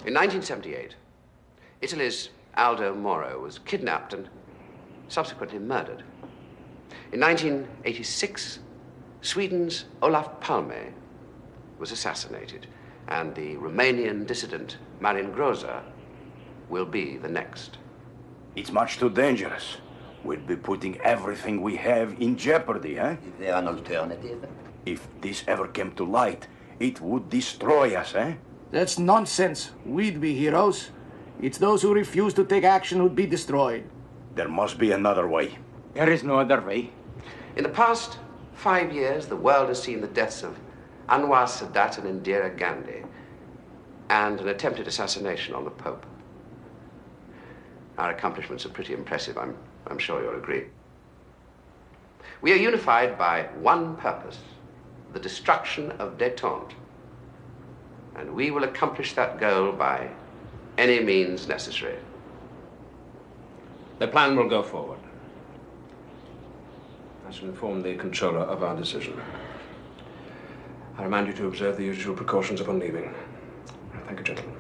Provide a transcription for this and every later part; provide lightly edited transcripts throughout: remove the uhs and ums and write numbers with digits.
In 1978, Italy's Aldo Moro was kidnapped and subsequently murdered. In 1986, Sweden's Olof Palme was assassinated, and the Romanian dissident Marin Groza will be the next. It's much too dangerous. We'll be putting everything we have in jeopardy, eh? Is there an alternative? If this ever came to light, it would destroy us, eh? That's nonsense. We'd be heroes. It's those who refuse to take action who'd be destroyed. There must be another way. There is no other way. In the past 5 years, the world has seen the deaths of Anwar Sadat and Indira Gandhi, and an attempted assassination on the Pope. Our accomplishments are pretty impressive, I'm sure you'll agree. We are unified by one purpose, the destruction of détente. And we will accomplish that goal by any means necessary. The plan will go forward. I shall inform the controller of our decision. I remind you to observe the usual precautions upon leaving. Thank you, gentlemen.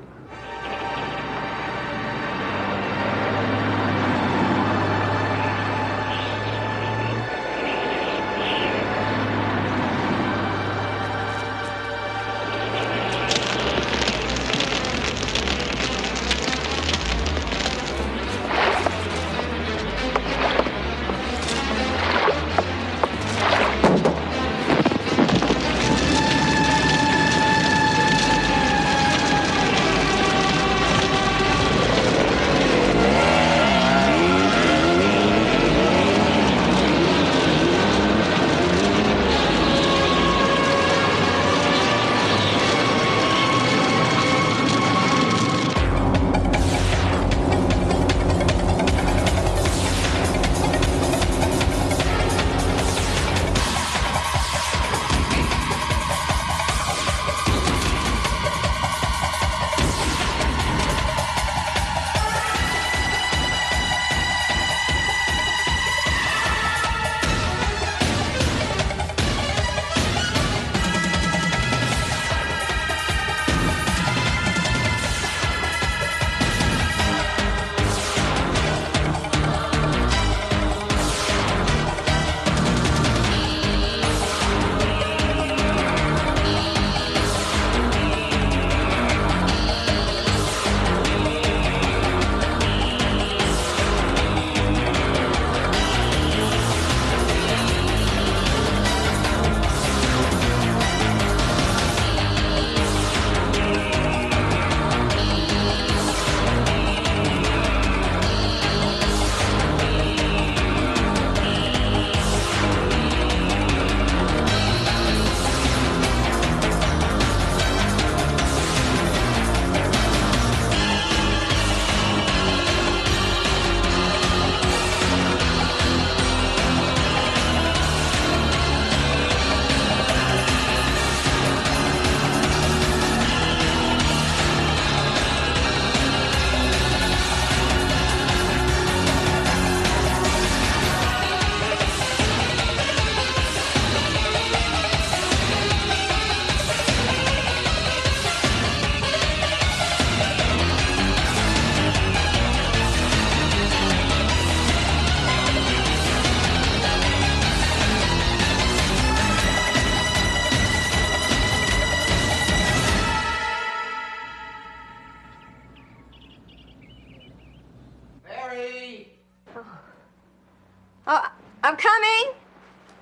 coming!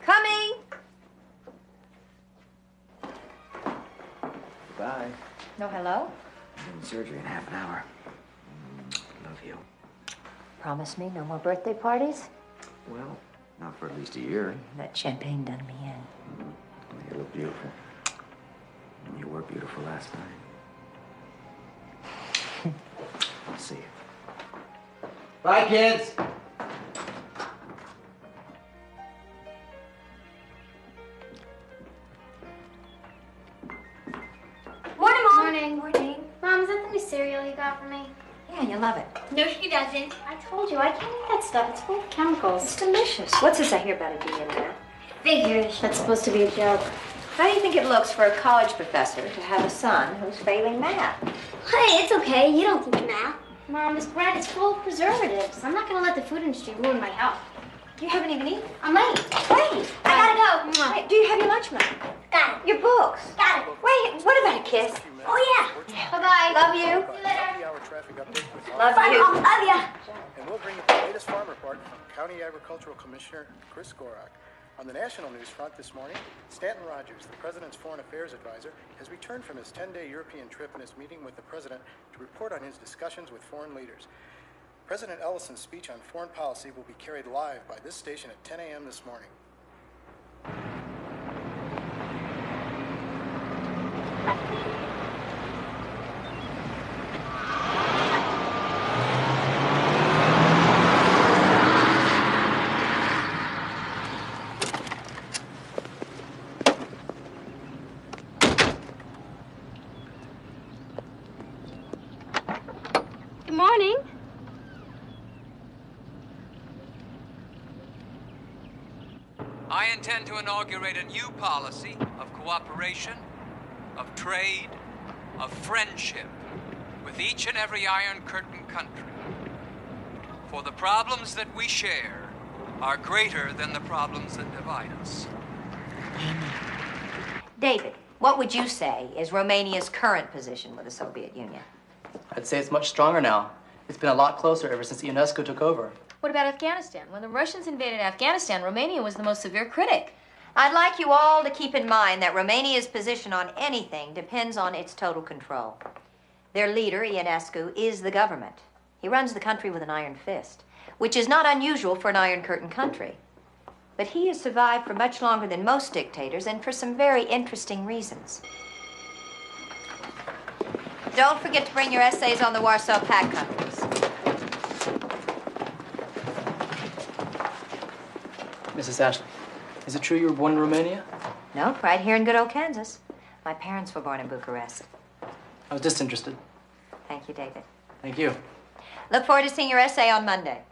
Coming! Bye. No hello? I'm having surgery in half an hour. Love you. Promise me no more birthday parties? Well, not for at least a year. That champagne done me in. You look beautiful. You were beautiful last night. I'll see you. Bye, kids! Morning, Mom. Morning. Morning. Mom, is that the new cereal you got for me? Yeah, you love it. No, she doesn't. I told you, I can't eat that stuff. It's full of chemicals. It's delicious. What's this I hear about a D in there? Figures. That's supposed to be a joke. How do you think it looks for a college professor to have a son who's failing math? Hey, it's okay. You don't think math. Mom, this bread is full of preservatives. I'm not going to let the food industry ruin my health. You haven't even eaten. I'm late. Wait. I gotta go. Wait, do you have your lunch money? Got it. Your books? Got it. Wait, what about a kiss? Oh, yeah. Bye-bye. Love you. See you later. Happy-hour traffic update with Love Bye, you. Mom. Love ya. And we'll bring you the latest farm report from County Agricultural Commissioner Chris Gorak. On the national news front this morning, Stanton Rogers, the President's Foreign Affairs Advisor, has returned from his 10-day European trip and is meeting with the President to report on his discussions with foreign leaders. President Ellison's speech on foreign policy will be carried live by this station at 10 a.m. this morning. Good morning. I intend to inaugurate a new policy of cooperation, of trade, of friendship with each and every Iron Curtain country. For the problems that we share are greater than the problems that divide us. David, what would you say is Romania's current position with the Soviet Union? I'd say it's much stronger now. It's been a lot closer ever since UNESCO took over. What about Afghanistan? When the Russians invaded Afghanistan, Romania was the most severe critic. I'd like you all to keep in mind that Romania's position on anything depends on its total control. Their leader, Ionescu, is the government. He runs the country with an iron fist, which is not unusual for an Iron Curtain country. But he has survived for much longer than most dictators, and for some very interesting reasons. Don't forget to bring your essays on the Warsaw Pact countries. Mrs. Ashley, is it true you were born in Romania? Nope, right here in good old Kansas. My parents were born in Bucharest. I was disinterested. Thank you, David. Thank you. Look forward to seeing your essay on Monday.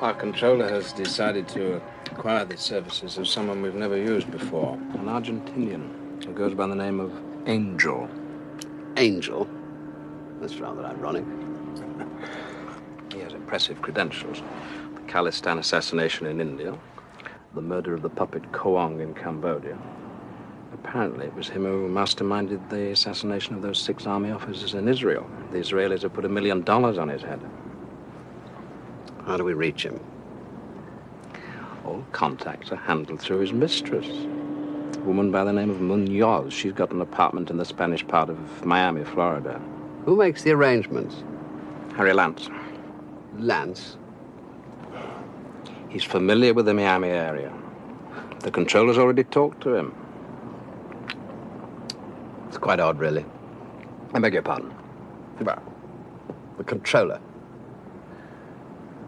Our controller has decided to acquire the services of someone we've never used before, an Argentinian who goes by the name of Angel. Angel? That's rather ironic. He has impressive credentials. The Khalistan assassination in India, the murder of the puppet Koong in Cambodia. Apparently, it was him who masterminded the assassination of those 6 army officers in Israel. The Israelis have put $1 million on his head. How do we reach him? All contacts are handled through his mistress, a woman by the name of Munoz. She's got an apartment in the Spanish part of Miami, Florida. Who makes the arrangements? Harry Lance. Lance? He's familiar with the Miami area. The controller's already talked to him. It's quite odd, really. I beg your pardon. Well, the controller.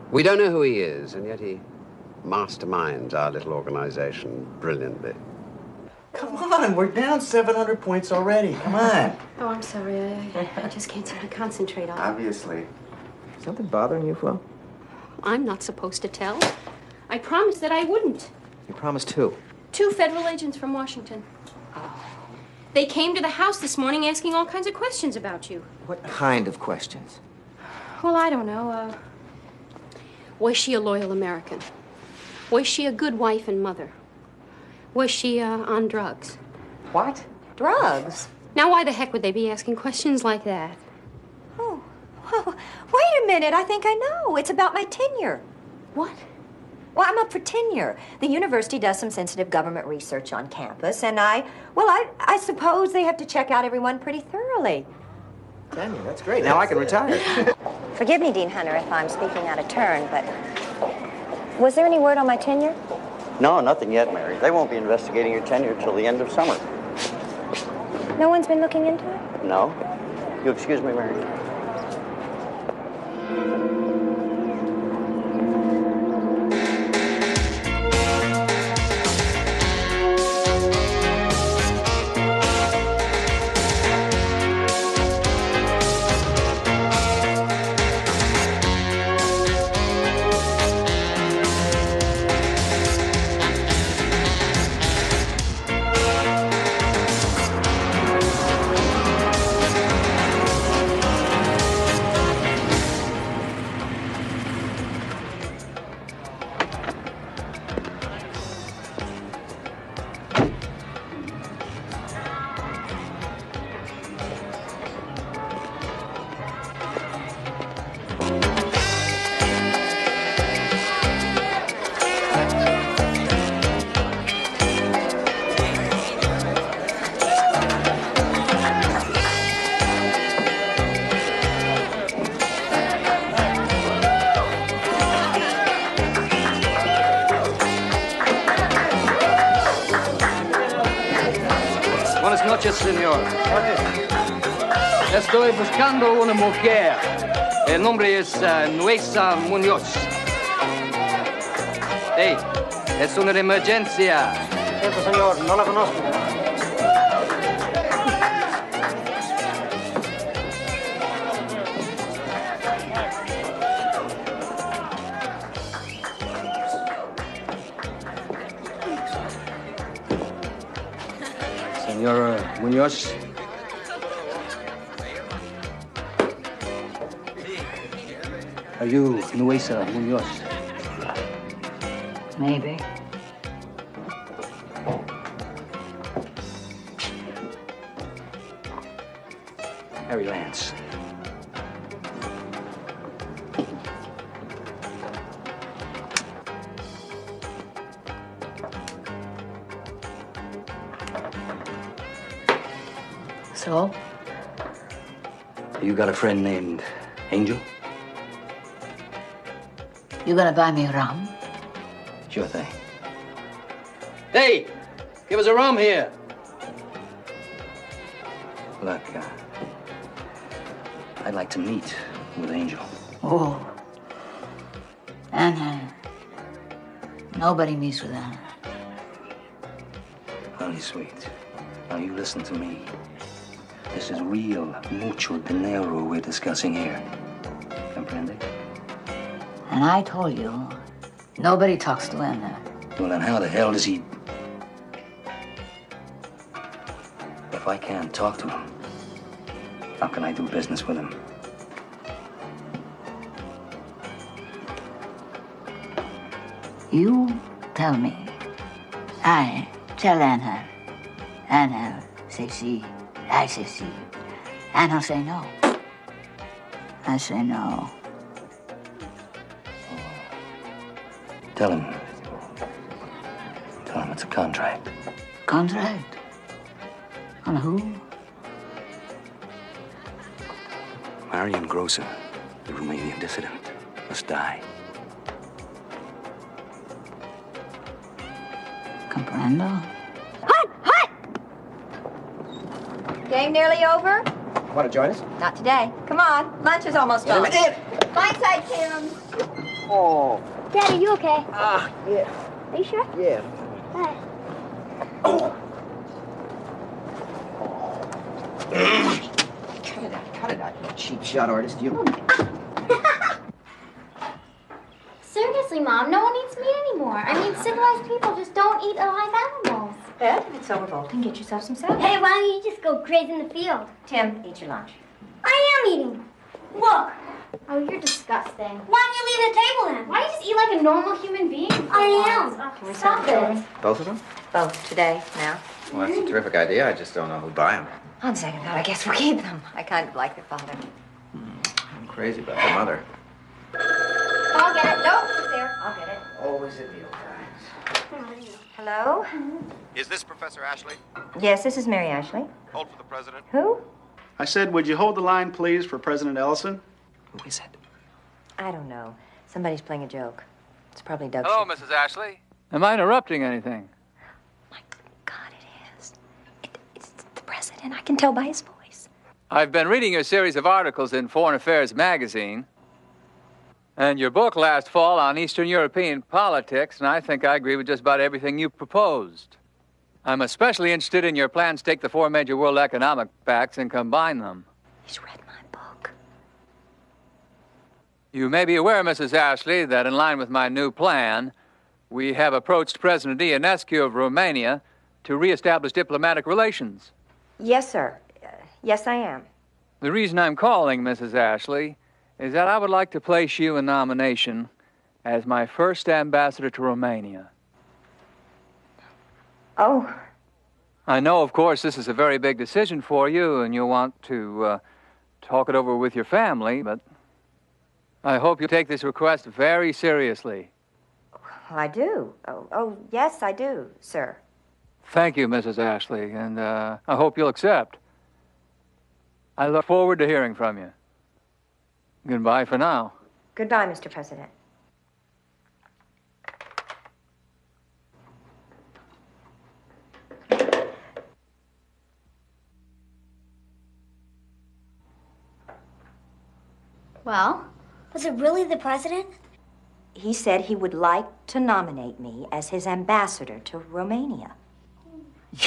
We don't know who he is, and yet he masterminds our little organization brilliantly. Come on, we're down 700 points already. Come on. Oh, I'm sorry. I just can't seem to concentrate on it. Obviously. Something bothering you, Flo? I'm not supposed to tell. I promised that I wouldn't. You promised who? 2 federal agents from Washington. They came to the house this morning asking all kinds of questions about you. What kind of questions? Well, I don't know. Was she a loyal American? Was she a good wife and mother? Was she on drugs? What? Drugs? Now, why the heck would they be asking questions like that? Oh, wait a minute. I think I know. It's about my tenure. What? Well, I'm up for tenure. The university does some sensitive government research on campus, and I suppose they have to check out everyone pretty thoroughly. Tenure, that's great. Now I can retire. Forgive me, Dean Hunter, if I'm speaking out of turn, but was there any word on my tenure? No, nothing yet, Mary. They won't be investigating your tenure till the end of summer. No one's been looking into it? No. You excuse me, Mary. Buenas noches, señor. Estoy buscando una mujer. El nombre es Nuesa Muñoz. Hey, es una emergencia. Cierto, señor, no la conozco. Señor Muñoz. Are you Nuesa Muñoz? Maybe. Harry Lance. So? You got a friend named Angel? You gonna buy me rum? Sure thing. Hey, give us a rum here. Look, I'd like to meet with Angel. Oh. Anna. Nobody meets with Anna. Honey, sweet. Now you listen to me. This is real, mucho dinero we're discussing here. Comprende? And I told you, nobody talks to Anna. Well, then how the hell does he... If I can't talk to him, how can I do business with him? You tell me. I tell Anna. Anna say si. I say si. Anna say no. I say no. Tell him it's a contract. Contract? On who? Marion Grosser, the Romanian dissident, must die. Comprendo? Game nearly over? Want to join us? Not today. Come on. Lunch is almost gone. Fine side, Kim. Oh. Dad, are you okay? Yeah. Are you sure? Yeah. Hi. Cut it out, you cheap shot artist, you. Seriously, Mom, no one eats meat anymore. I mean, civilized people just don't eat alive animals. Beth, if it's so revolting, get yourself some salad. Hey, why don't you just go crazy in the field? Tim, eat your lunch. I am eating. Look. Oh, you're disgusting. Why don't you leave the table then? Why don't you just eat like a normal human being? I am. Can we Stop send the children? it. Both of them? Both, today, now. Well, that's a terrific idea. I just don't know who'd buy them. On second thought, I guess we'll keep them. I kind of like their father. I'm crazy about their mother. I'll get it. Don't sit there. I'll get it. Always at meal times. Hello? Is this Professor Ashley? Yes, this is Mary Ashley. Hold for the president. Who? I said, would you hold the line, please, for President Ellison? Who is it? I don't know. Somebody's playing a joke. It's probably Doug. Hello, Mrs. Ashley. Am I interrupting anything? It's the president. I can tell by his voice. I've been reading your series of articles in Foreign Affairs magazine, and your book last fall on Eastern European politics, and I think I agree with just about everything you proposed. I'm especially interested in your plans to take the four major world economic facts and combine them. He's read my book. You may be aware, Mrs. Ashley, that in line with my new plan, we have approached President Ionescu of Romania to reestablish diplomatic relations. Yes, sir. Yes, I am. The reason I'm calling, Mrs. Ashley, is that I would like to place you in nomination as my first ambassador to Romania. Oh. I know, of course, this is a very big decision for you, and you'll want to talk it over with your family, but I hope you take this request very seriously. I do. Oh, yes, I do, sir. Thank you, Mrs. Ashley, and I hope you'll accept. I look forward to hearing from you. Goodbye for now. Goodbye, Mr. President. Well, was it really the president? He said he would like to nominate me as his ambassador to Romania.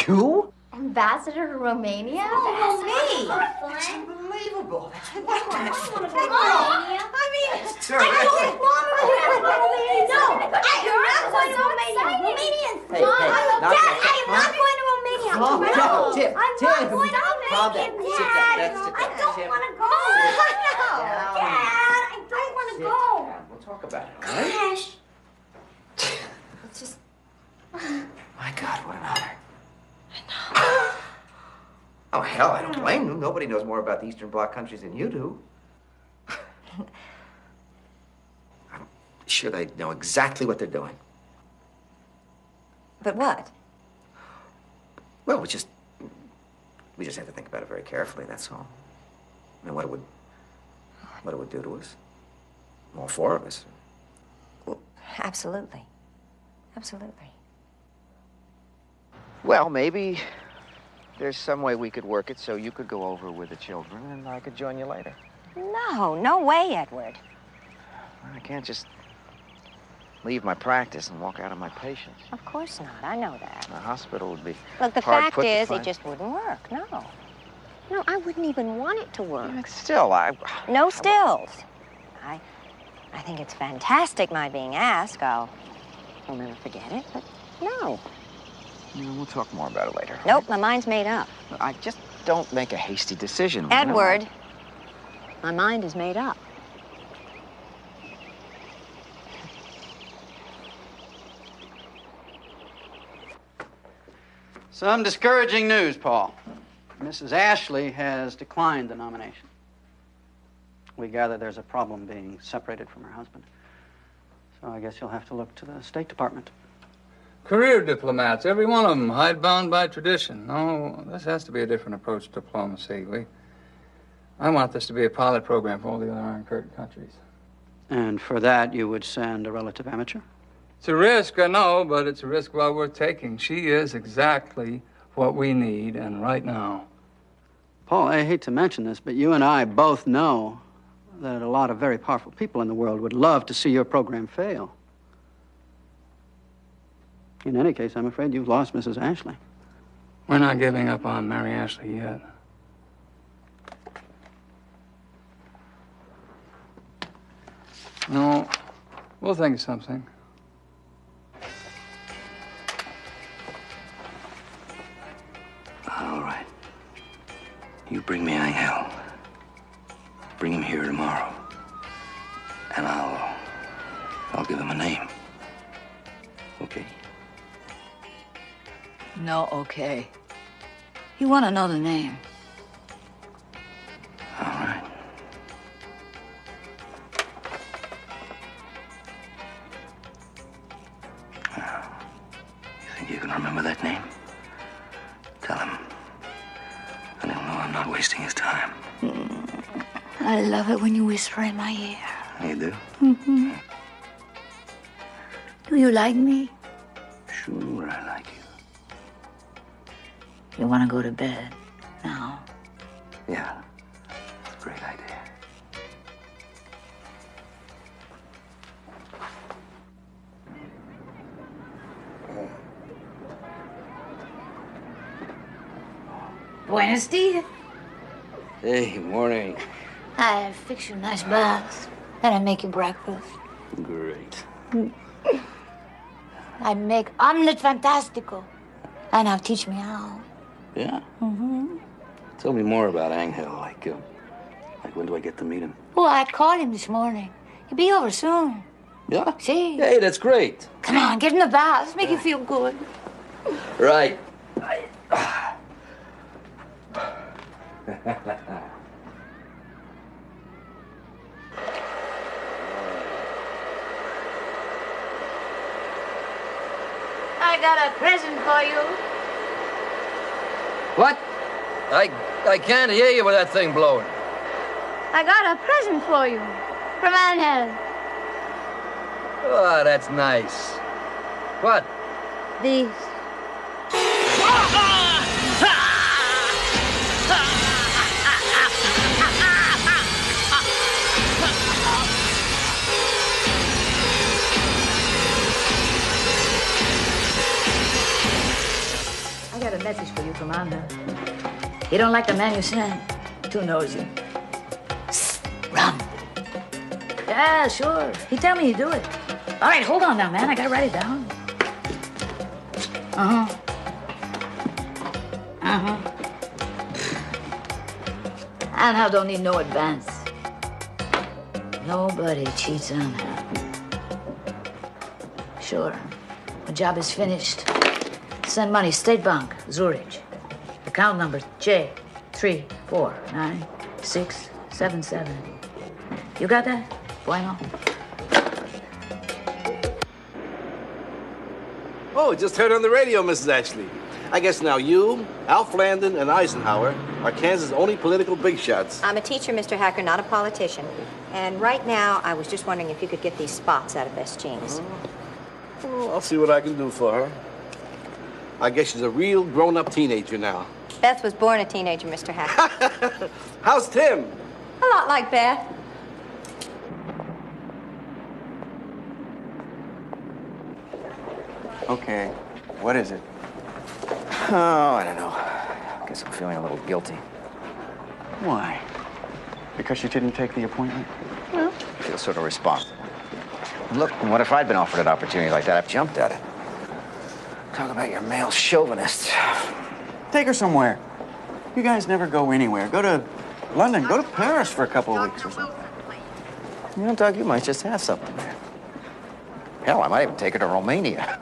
You? Ambassador to Romania? Oh, me! It's unbelievable. I want to go to Romania. I mean, it's I don't want to go to Romania. No, you're not going to Romania. Romanians. Hey, Dad, I am not going to Romania. Calm No, down, Tim. I'm Tim. not going to Calm Romania. down. Sit down. Let's sit I down. don't Tim. want to go. No. Dad, I don't want to Sit go. down. We'll talk about it, all right? Gosh. It's just... My God, what an honor. Oh, hell, I don't blame you. Nobody knows more about the Eastern Bloc countries than you do. I'm sure they know exactly what they're doing. But what? Well, we just have to think about it very carefully, that's all. I mean, what it would do to us. All four of us. Absolutely. Absolutely. Well, maybe there's some way we could work it so you could go over with the children and I could join you later. No way, Edward. I can't just leave my practice and walk out on my patients. Of course not. I know that. The hospital would be Look, the hard fact put to is, find. it just wouldn't work. No. No, I wouldn't even want it to work. Still, No stills. I think it's fantastic, my being asked. I'll never forget it, but no. We'll talk more about it later. Nope, my mind's made up. I just don't make a hasty decision. Edward, my mind is made up. Some discouraging news, Paul. Mrs. Ashley has declined the nomination. We gather there's a problem being separated from her husband. So I guess you'll have to look to the State Department. Career diplomats, every one of them, hidebound by tradition. No, this has to be a different approach to diplomacy. I want this to be a pilot program for all the other Iron Curtain countries. And for that, you would send a relative amateur? It's a risk, I know, but it's a risk well worth taking. She is exactly what we need, and right now. Paul, I hate to mention this, but you and I both know that a lot of very powerful people in the world would love to see your program fail. In any case, I'm afraid you've lost Mrs. Ashley. We're not giving up on Mary Ashley yet. No, we'll think of something. You bring me Angel. Bring him here tomorrow. And I'll give him a name. Okay? No, okay. You want to know the name. All right. You think you can remember that name? Tell him. And he'll know I'm not wasting his time. I love it when you whisper in my ear. You do? Mm-hmm. Do you like me? Sure, I like you. You want to go to bed now? Yeah. That's a great idea. Buenos dias. Hey, morning. I fix you a nice bath, and I make you breakfast. Great. I make omelet fantastico, and now teach me how. Yeah? Mm-hmm. Tell me more about Angel. Like when do I get to meet him? Oh, I called him this morning. He'll be over soon. Yeah? See? Hey, that's great. Come on, get in the bath. Let's make you feel good. Right. I got a present for you. What? I can't hear you with that thing blowing. I got a present for you from Angel. Oh, that's nice. What? These. I got a message for you from Angel. You don't like the man you sent? Too nosy. Rum. Yeah, sure. He tell me you do it. All right, hold on now, man. I gotta write it down. Uh-huh. Uh-huh. Angel don't need no advance. Nobody cheats Angel. Sure. The job is finished. Send money, State Bank, Zurich. Account number J349677. You got that? Bueno. Oh, just heard on the radio, Mrs. Ashley. I guess now you, Alf Landon, and Eisenhower are Kansas' only political big shots. I'm a teacher, Mr. Hacker, not a politician. And right now, I was just wondering if you could get these spots out of Beth's jeans. Well, I'll see what I can do for her. I guess she's a real grown-up teenager now. Beth was born a teenager, Mr. Hacker. How's Tim? A lot like Beth. Okay, what is it? Oh, I don't know. I guess I'm feeling a little guilty. Why? Because you didn't take the appointment? Well, I feel sort of responsible. Look, what if I'd been offered an opportunity like that? I've jumped at it. Talk about your male chauvinists. Take her somewhere. You guys never go anywhere. Go to London. Go to Paris for a couple of weeks or something. You know, Doug, you might just have something there. Hell, I might even take her to Romania.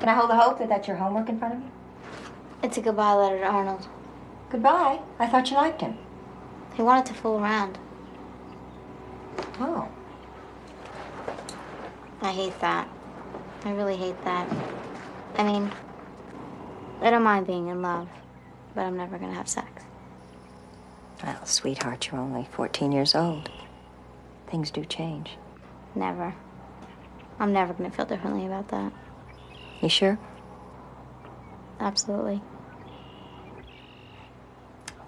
Can I hold the hope that that's your homework in front of you? It's a goodbye letter to Arnold. Goodbye? I thought you liked him. He wanted to fool around. Oh. I hate that. I really hate that. I mean, I don't mind being in love, but I'm never gonna have sex. Well, sweetheart, you're only 14 years old. Things do change. Never. I'm never gonna feel differently about that. You sure? Absolutely.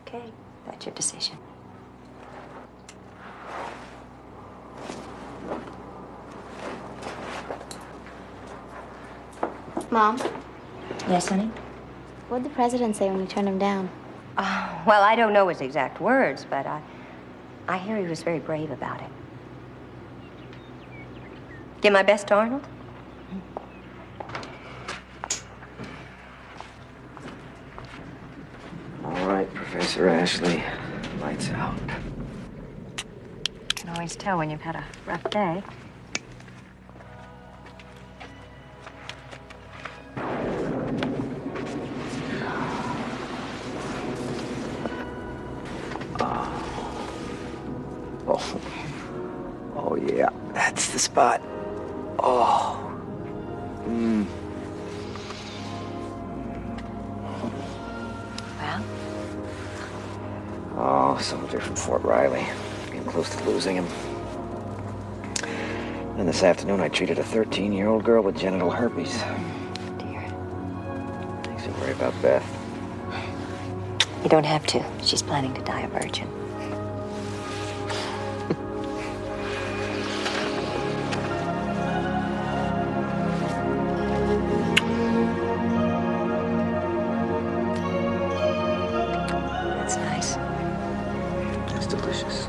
Okay, that's your decision. Mom? Yes, honey? What'd the president say when you turned him down? Well, I don't know his exact words, but I hear he was very brave about it. Give my best to Arnold? All right, Professor Ashley. Lights out. You can always tell when you've had a rough day. Oh, yeah, that's the spot. Oh. Well? Oh, soldier from Fort Riley. Getting close to losing him. And this afternoon, I treated a 13-year-old girl with genital herpes. Dear. Makes me worry about Beth. You don't have to. She's planning to die a virgin. That's nice. That's delicious.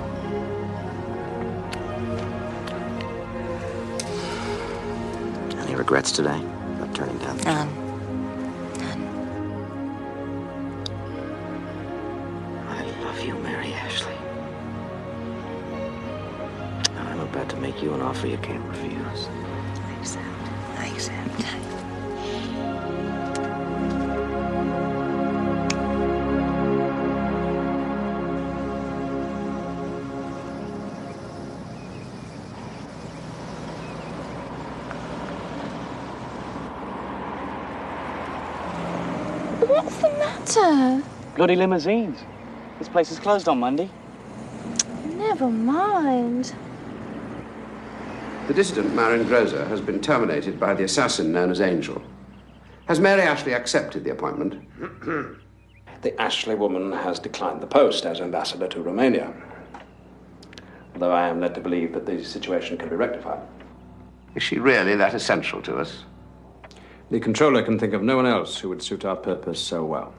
Any regrets today about turning down the job? I love you, Mary Ashley. I'm about to make you an offer you can't refuse. I accept. I accept. What's the matter? Bloody limousines. This place is closed on Monday. Never mind. The dissident Marin Groza has been terminated by the assassin known as Angel. Has Mary Ashley accepted the appointment? The Ashley woman has declined the post as ambassador to Romania. Though I am led to believe that the situation can be rectified. Is she really that essential to us? The controller can think of no one else who would suit our purpose so well.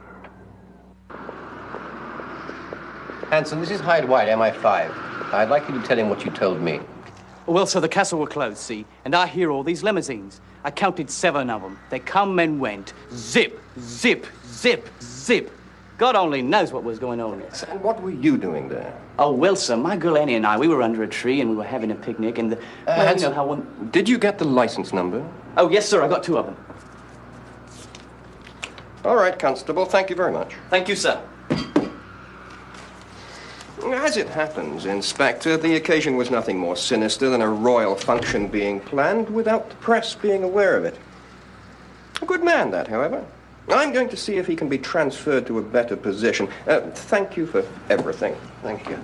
Hanson, this is Hyde White, MI5. I'd like you to tell him what you told me. Well, sir, the castle were closed, see? And I hear all these limousines. I counted 7 of them. They come and went. Zip, zip, zip, zip. God only knows what was going on. And what were you doing there? Oh, well, sir, my girl Annie and I, we were under a tree and we were having a picnic and... well, Hanson, you know how one... did you get the license number? Oh, yes, sir, I got 2 of them. All right, Constable, thank you very much. Thank you, sir. As it happens, Inspector, the occasion was nothing more sinister than a royal function being planned without the press being aware of it. A good man, that, however. I'm going to see if he can be transferred to a better position. Thank you for everything. Thank you.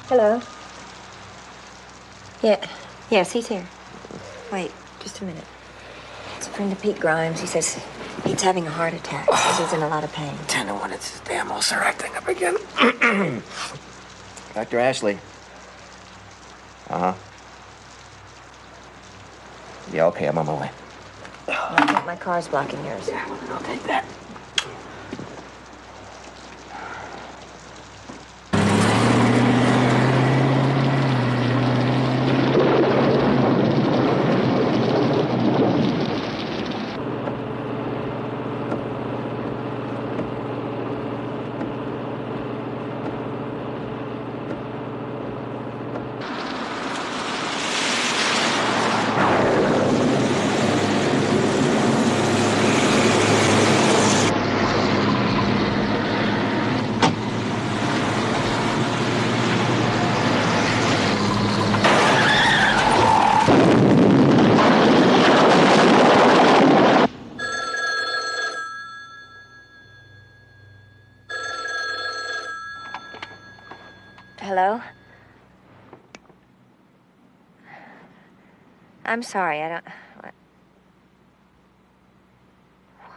Hello? Yeah. Yes, he's here. Wait, just a minute. It's a friend of Pete Grimes. He says he's having a heart attack. He says he's in a lot of pain. 10 to 1, it's his damn ulcer acting up again. Dr. Ashley. Uh-huh. Yeah, okay, I'm on my way. I think my car's blocking yours. Yeah, well, I'll take that. I'm sorry, I don't...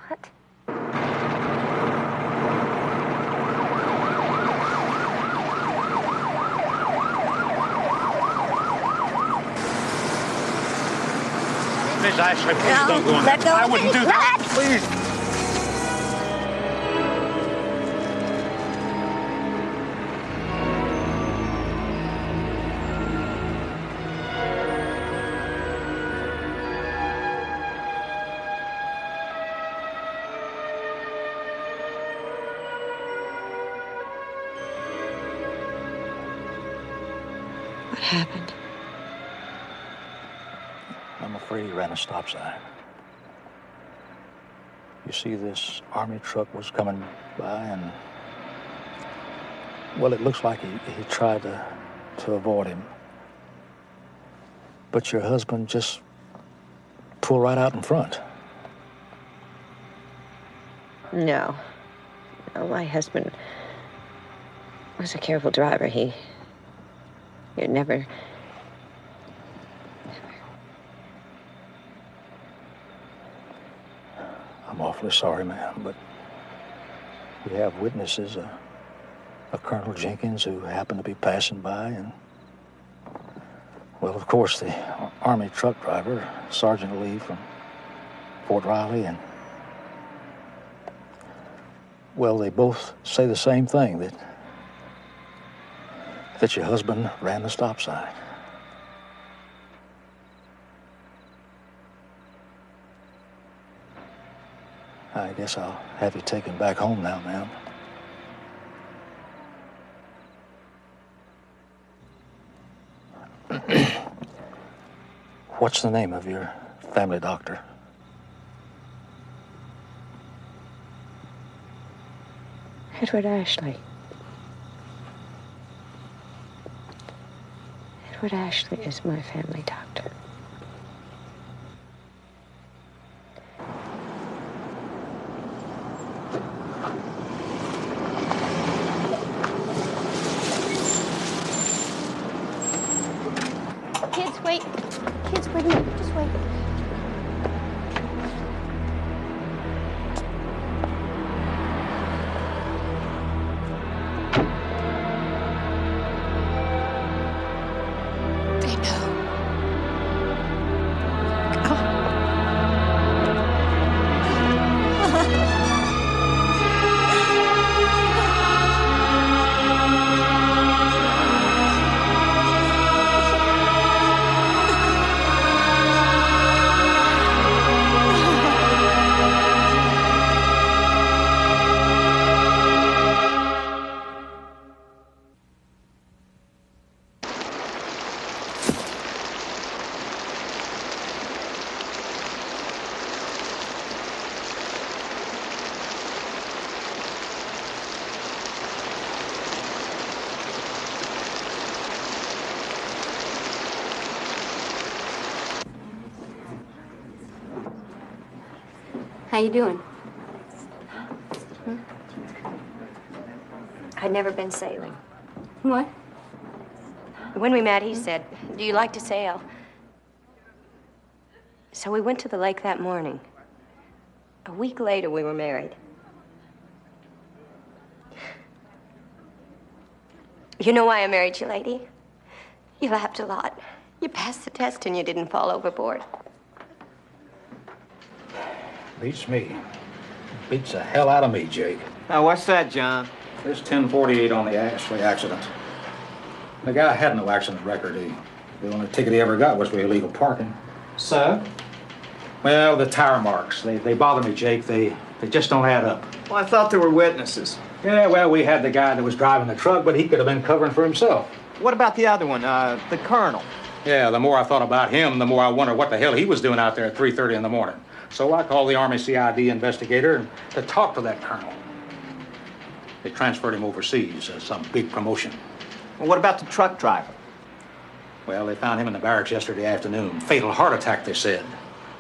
What? Miss Ashley, please don't go in Let there. go I of wouldn't me. do that. Please. What happened? I'm afraid he ran a stop sign. You see, this army truck was coming by, and well, it looks like he tried to avoid him. But your husband just pulled right out in front. No. No, my husband was a careful driver. He never... I'm awfully sorry, ma'am, but we have witnesses, a Colonel Jenkins who happened to be passing by, and, well, of course, the Army truck driver, Sergeant Lee from Fort Riley, and, well, they both say the same thing, that your husband ran the stop sign. I guess I'll have you taken back home now, ma'am. What's the name of your family doctor? Edward Ashley. Edward Ashley is my family doctor. Wait. Kids, wait a minute. Just wait. They know. How you doing? I'd never been sailing. What? When we met, he said, "Do you like to sail?" So we went to the lake that morning. A week later, we were married. You know why I married you, lady? You laughed a lot. You passed the test and you didn't fall overboard. Beats me. Beats the hell out of me, Jake. Now, what's that, John? There's 1048 on the Ashley accident. The guy had no accident record. The only ticket he ever got was for illegal parking. So? Well, the tire marks. They bother me, Jake. They just don't add up. Well, I thought there were witnesses. Yeah, well, we had the guy that was driving the truck, but he could have been covering for himself. What about the other one, the Colonel? Yeah, the more I thought about him, the more I wondered what the hell he was doing out there at 3:30 in the morning. So I called the Army CID investigator to talk to that colonel. They transferred him overseas, some big promotion. Well, what about the truck driver? Well, they found him in the barracks yesterday afternoon. Fatal heart attack, they said.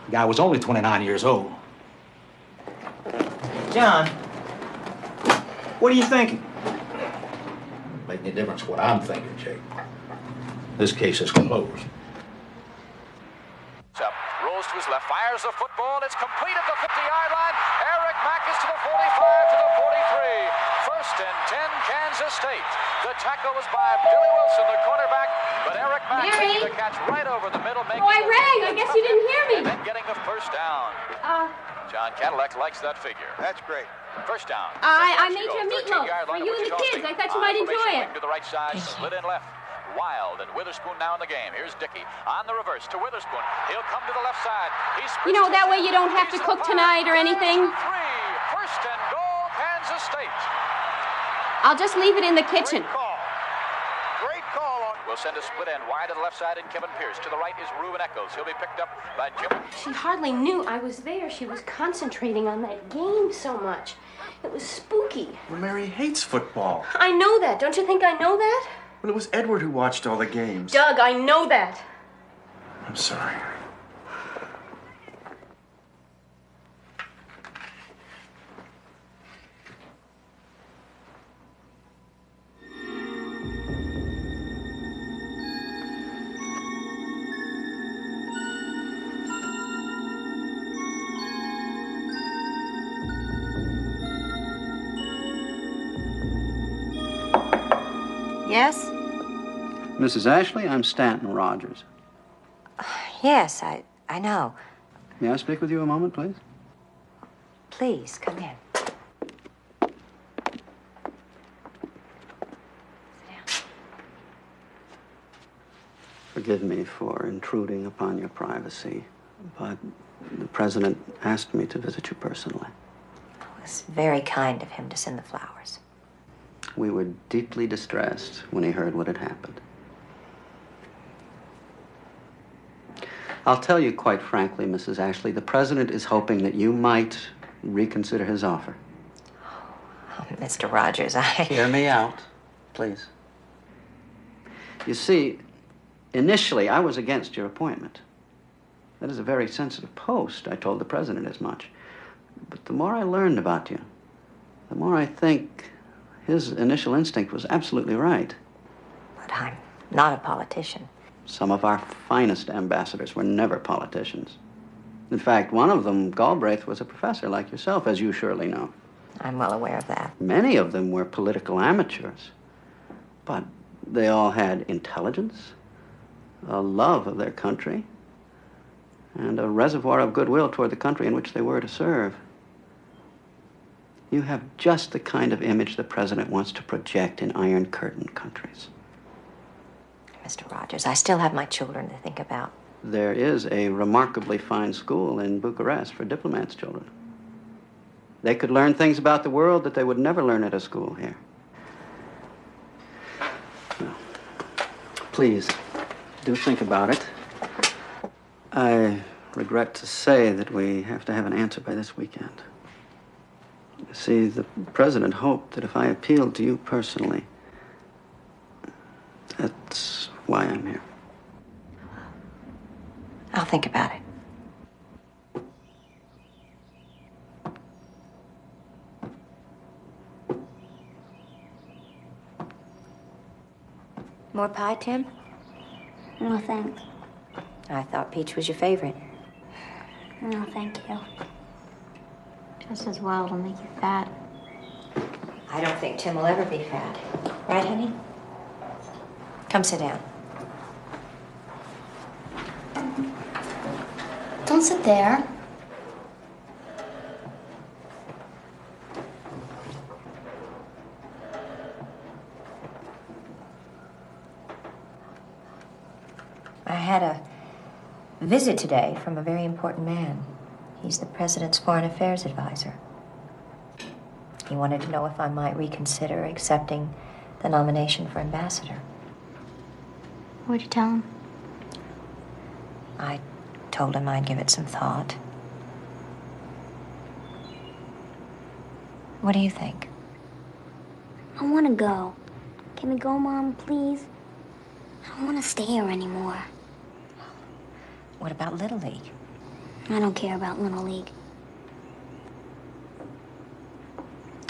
The guy was only 29 years old. John, what are you thinking? Make any difference what I'm thinking, Jake. This case is closed. to his left, fires the football. It's complete at the 50-yard line. Eric Mack is to the 45, to the 43. First and 10, Kansas State. The tackle was by Billy Wilson, the cornerback, but Eric Mack made the catch right over the middle. Oh, I rang. I guess you didn't hear me. And then getting the first down. John Cadillac likes that figure. That's great. First down. I made you a meatloaf for you and the kids. I thought you might enjoy it. To the right side, split in left. Wild and Witherspoon now in the game. Here's Dickey on the reverse to Witherspoon. He'll come to the left side. You know, that way you don't have to cook tonight or anything. First and goal, Kansas State. I'll just leave it in the kitchen. Great call on. We'll send a split end wide to the left side in Kevin Pierce. To the right is Reuben Eccles. He'll be picked up by Jim. She hardly knew I was there. She was concentrating on that game so much. It was spooky. Well, Mary hates football. I know that. Don't you think I know that? Well, it was Edward who watched all the games. Doug, I know that. I'm sorry. Yes? Mrs. Ashley, I'm Stanton Rogers. Yes, I know. May I speak with you a moment, please? Please, come in. Forgive me for intruding upon your privacy, but the president asked me to visit you personally. It was very kind of him to send the flowers. We were deeply distressed when he heard what had happened. I'll tell you quite frankly, Mrs. Ashley, the president is hoping that you might reconsider his offer. Oh, Mr. Rogers, Hear me out, please. You see, initially I was against your appointment. That is a very sensitive post. I told the president as much. But the more I learned about you, the more I think his initial instinct was absolutely right. But I'm not a politician. Some of our finest ambassadors were never politicians. In fact, one of them, Galbraith, was a professor like yourself, as you surely know. I'm well aware of that. Many of them were political amateurs, but they all had intelligence, a love of their country, and a reservoir of goodwill toward the country in which they were to serve. You have just the kind of image the president wants to project in Iron Curtain countries. Mr. Rogers, I still have my children to think about. There is a remarkably fine school in Bucharest for diplomats' children. They could learn things about the world that they would never learn at a school here. Now, please, do think about it. I regret to say that we have to have an answer by this weekend. You see, the president hoped that if I appealed to you personally, that's why I'm here. I'll think about it. More pie, Tim? No, thanks. I thought peach was your favorite. No, thank you. Just as well to make you fat. I don't think Tim will ever be fat. Right, honey? Come sit down. Don't sit there. I had a visit today from a very important man. He's the president's foreign affairs advisor. He wanted to know if I might reconsider accepting the nomination for ambassador. What'd you tell him? I told him I'd give it some thought. What do you think? I want to go. Can we go, Mom, please? I don't want to stay here anymore. What about Little League? I don't care about Little League.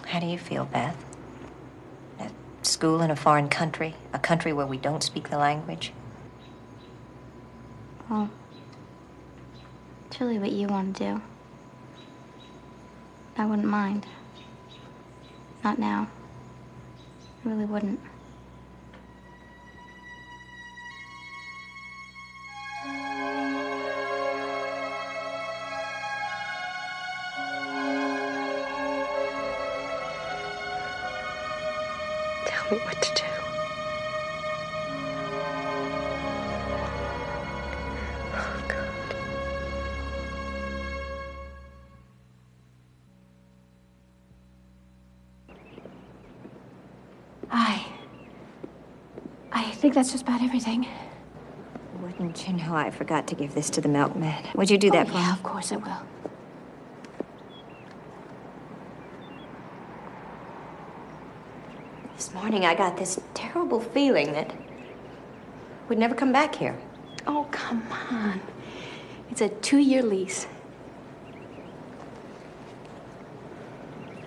How do you feel, Beth? At school in a foreign country, a country where we don't speak the language? Well, it's really what you want to do. I wouldn't mind. Not now. I really wouldn't. Tell me what to do. Oh, God. I think that's just about everything. Wouldn't you know I forgot to give this to the milkman? Would you do that for me? Yeah, of course I will. This morning I got this terrible feeling that we'd never come back here. Oh, come on. It's a 2-year lease.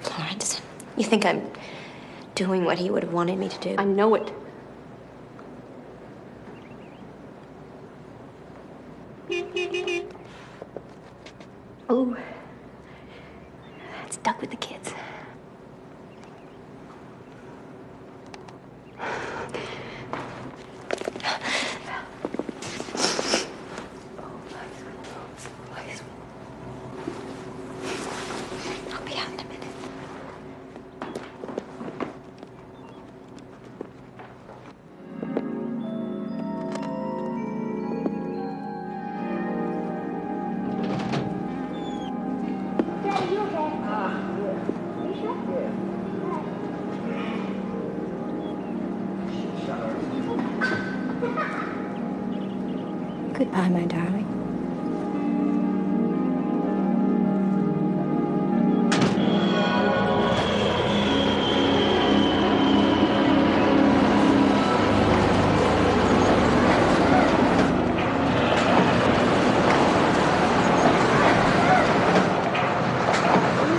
Florence, you think I'm doing what he would have wanted me to do? I know it. Oh, that's duck with the kids. I'll be out in a minute. Goodbye, my darling.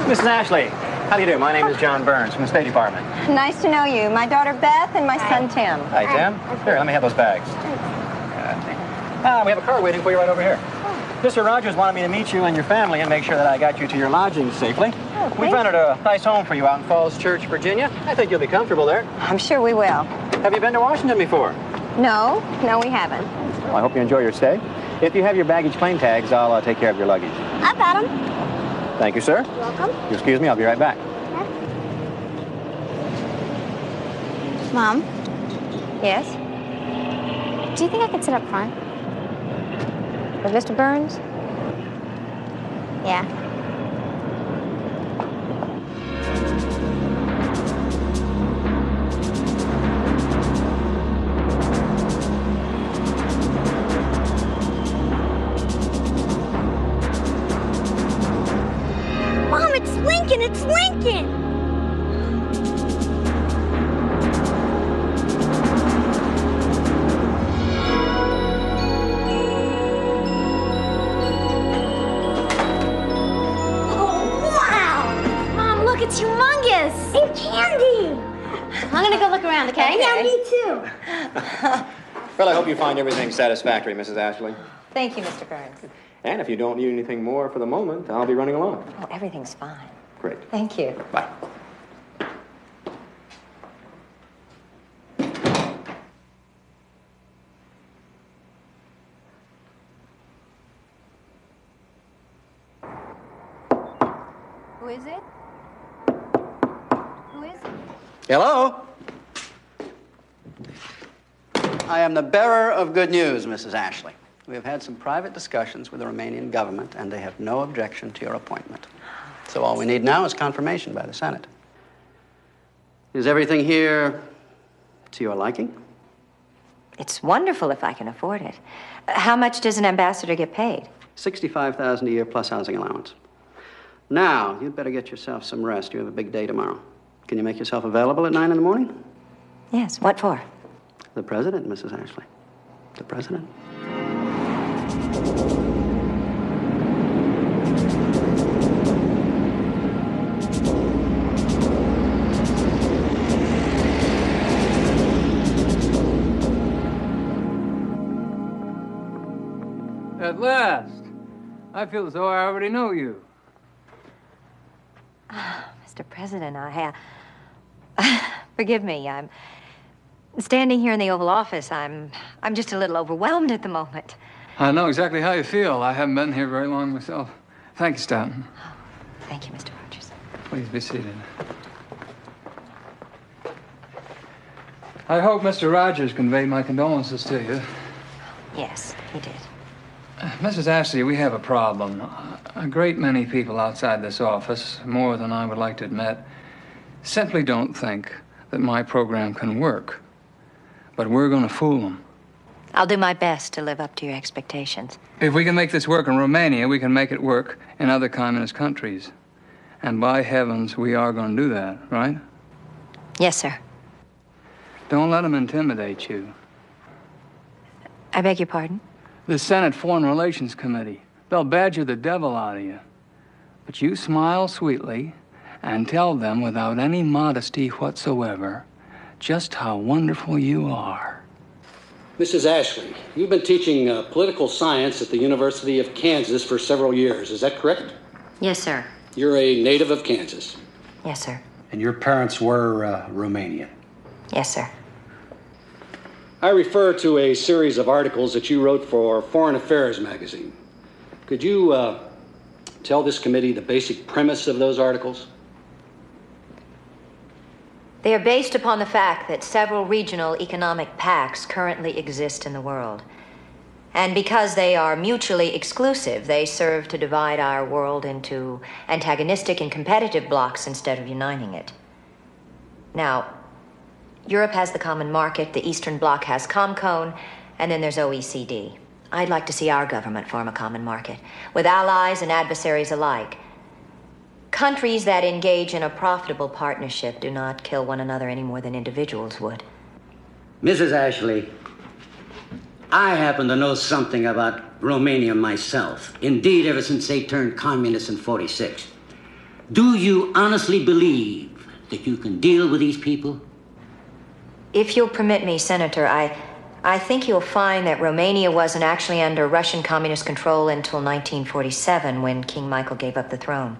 Mrs. Ashley, how do you do? My name is John Burns from the State Department. Nice to know you. My daughter Beth and my son Tim. Hi, Tim. Here, let me have those bags. We have a car waiting for you right over here. Mr. Rogers wanted me to meet you and your family and make sure that I got you to your lodgings safely. We've rented a nice home for you out in Falls Church, Virginia. I think you'll be comfortable there. I'm sure we will. Have you been to Washington before? No, we haven't. Well, I hope you enjoy your stay. If you have your baggage claim tags, I'll take care of your luggage. I've got them. Thank you, sir. You're welcome. You excuse me, I'll be right back. Mom, Yes? do you think I could sit up front? With Mr. Burns? Yeah. Mom, it's Lincoln! It's Lincoln! It's humongous! And candy! I'm gonna go look around, okay? Yeah, me too. Well, I hope you find everything satisfactory, Mrs. Ashley. Thank you, Mr. Burns. And if you don't need anything more for the moment, I'll be running along. Oh, everything's fine. Great. Thank you. Bye. Who is it? Who is it? Hello? I am the bearer of good news, Mrs. Ashley. We have had some private discussions with the Romanian government, and they have no objection to your appointment. So all we need now is confirmation by the Senate. Is everything here to your liking? It's wonderful if I can afford it. How much does an ambassador get paid? $65,000 a year plus housing allowance. Now, you'd better get yourself some rest. You have a big day tomorrow. Can you make yourself available at 9 in the morning? Yes. What for? The president, Mrs. Ashley. The president. At last. I feel as though I already know you. Mr. President, forgive me. I'm standing here in the Oval Office. I'm just a little overwhelmed at the moment. I know exactly how you feel. I haven't been here very long myself. Thank you, Stanton. Thank you, Mr. Rogers. Please be seated. I hope Mr. Rogers conveyed my condolences to you. Yes, he did. Mrs. Ashley, we have a problem. A great many people outside this office, more than I would like to admit, simply don't think that my program can work. But we're going to fool them. I'll do my best to live up to your expectations. If we can make this work in Romania, we can make it work in other communist countries. And by heavens, we are going to do that, right? Yes, sir. Don't let them intimidate you. I beg your pardon? The Senate Foreign Relations Committee. They'll badger the devil out of you. But you smile sweetly and tell them without any modesty whatsoever just how wonderful you are. Mrs. Ashley, you've been teaching political science at the University of Kansas for several years. Is that correct? Yes, sir. You're a native of Kansas. Yes, sir. And your parents were Romanian. Yes, sir. I refer to a series of articles that you wrote for Foreign Affairs magazine. Could you tell this committee the basic premise of those articles? They are based upon the fact that several regional economic pacts currently exist in the world. And because they are mutually exclusive, they serve to divide our world into antagonistic and competitive blocks instead of uniting it. Now, Europe has the common market, the Eastern Bloc has Comcone, and then there's OECD. I'd like to see our government form a common market, with allies and adversaries alike. Countries that engage in a profitable partnership do not kill one another any more than individuals would. Mrs. Ashley, I happen to know something about Romania myself. Indeed, ever since they turned communist in '46. Do you honestly believe that you can deal with these people? If you'll permit me, Senator, I think you'll find that Romania wasn't actually under Russian communist control until 1947, when King Michael gave up the throne.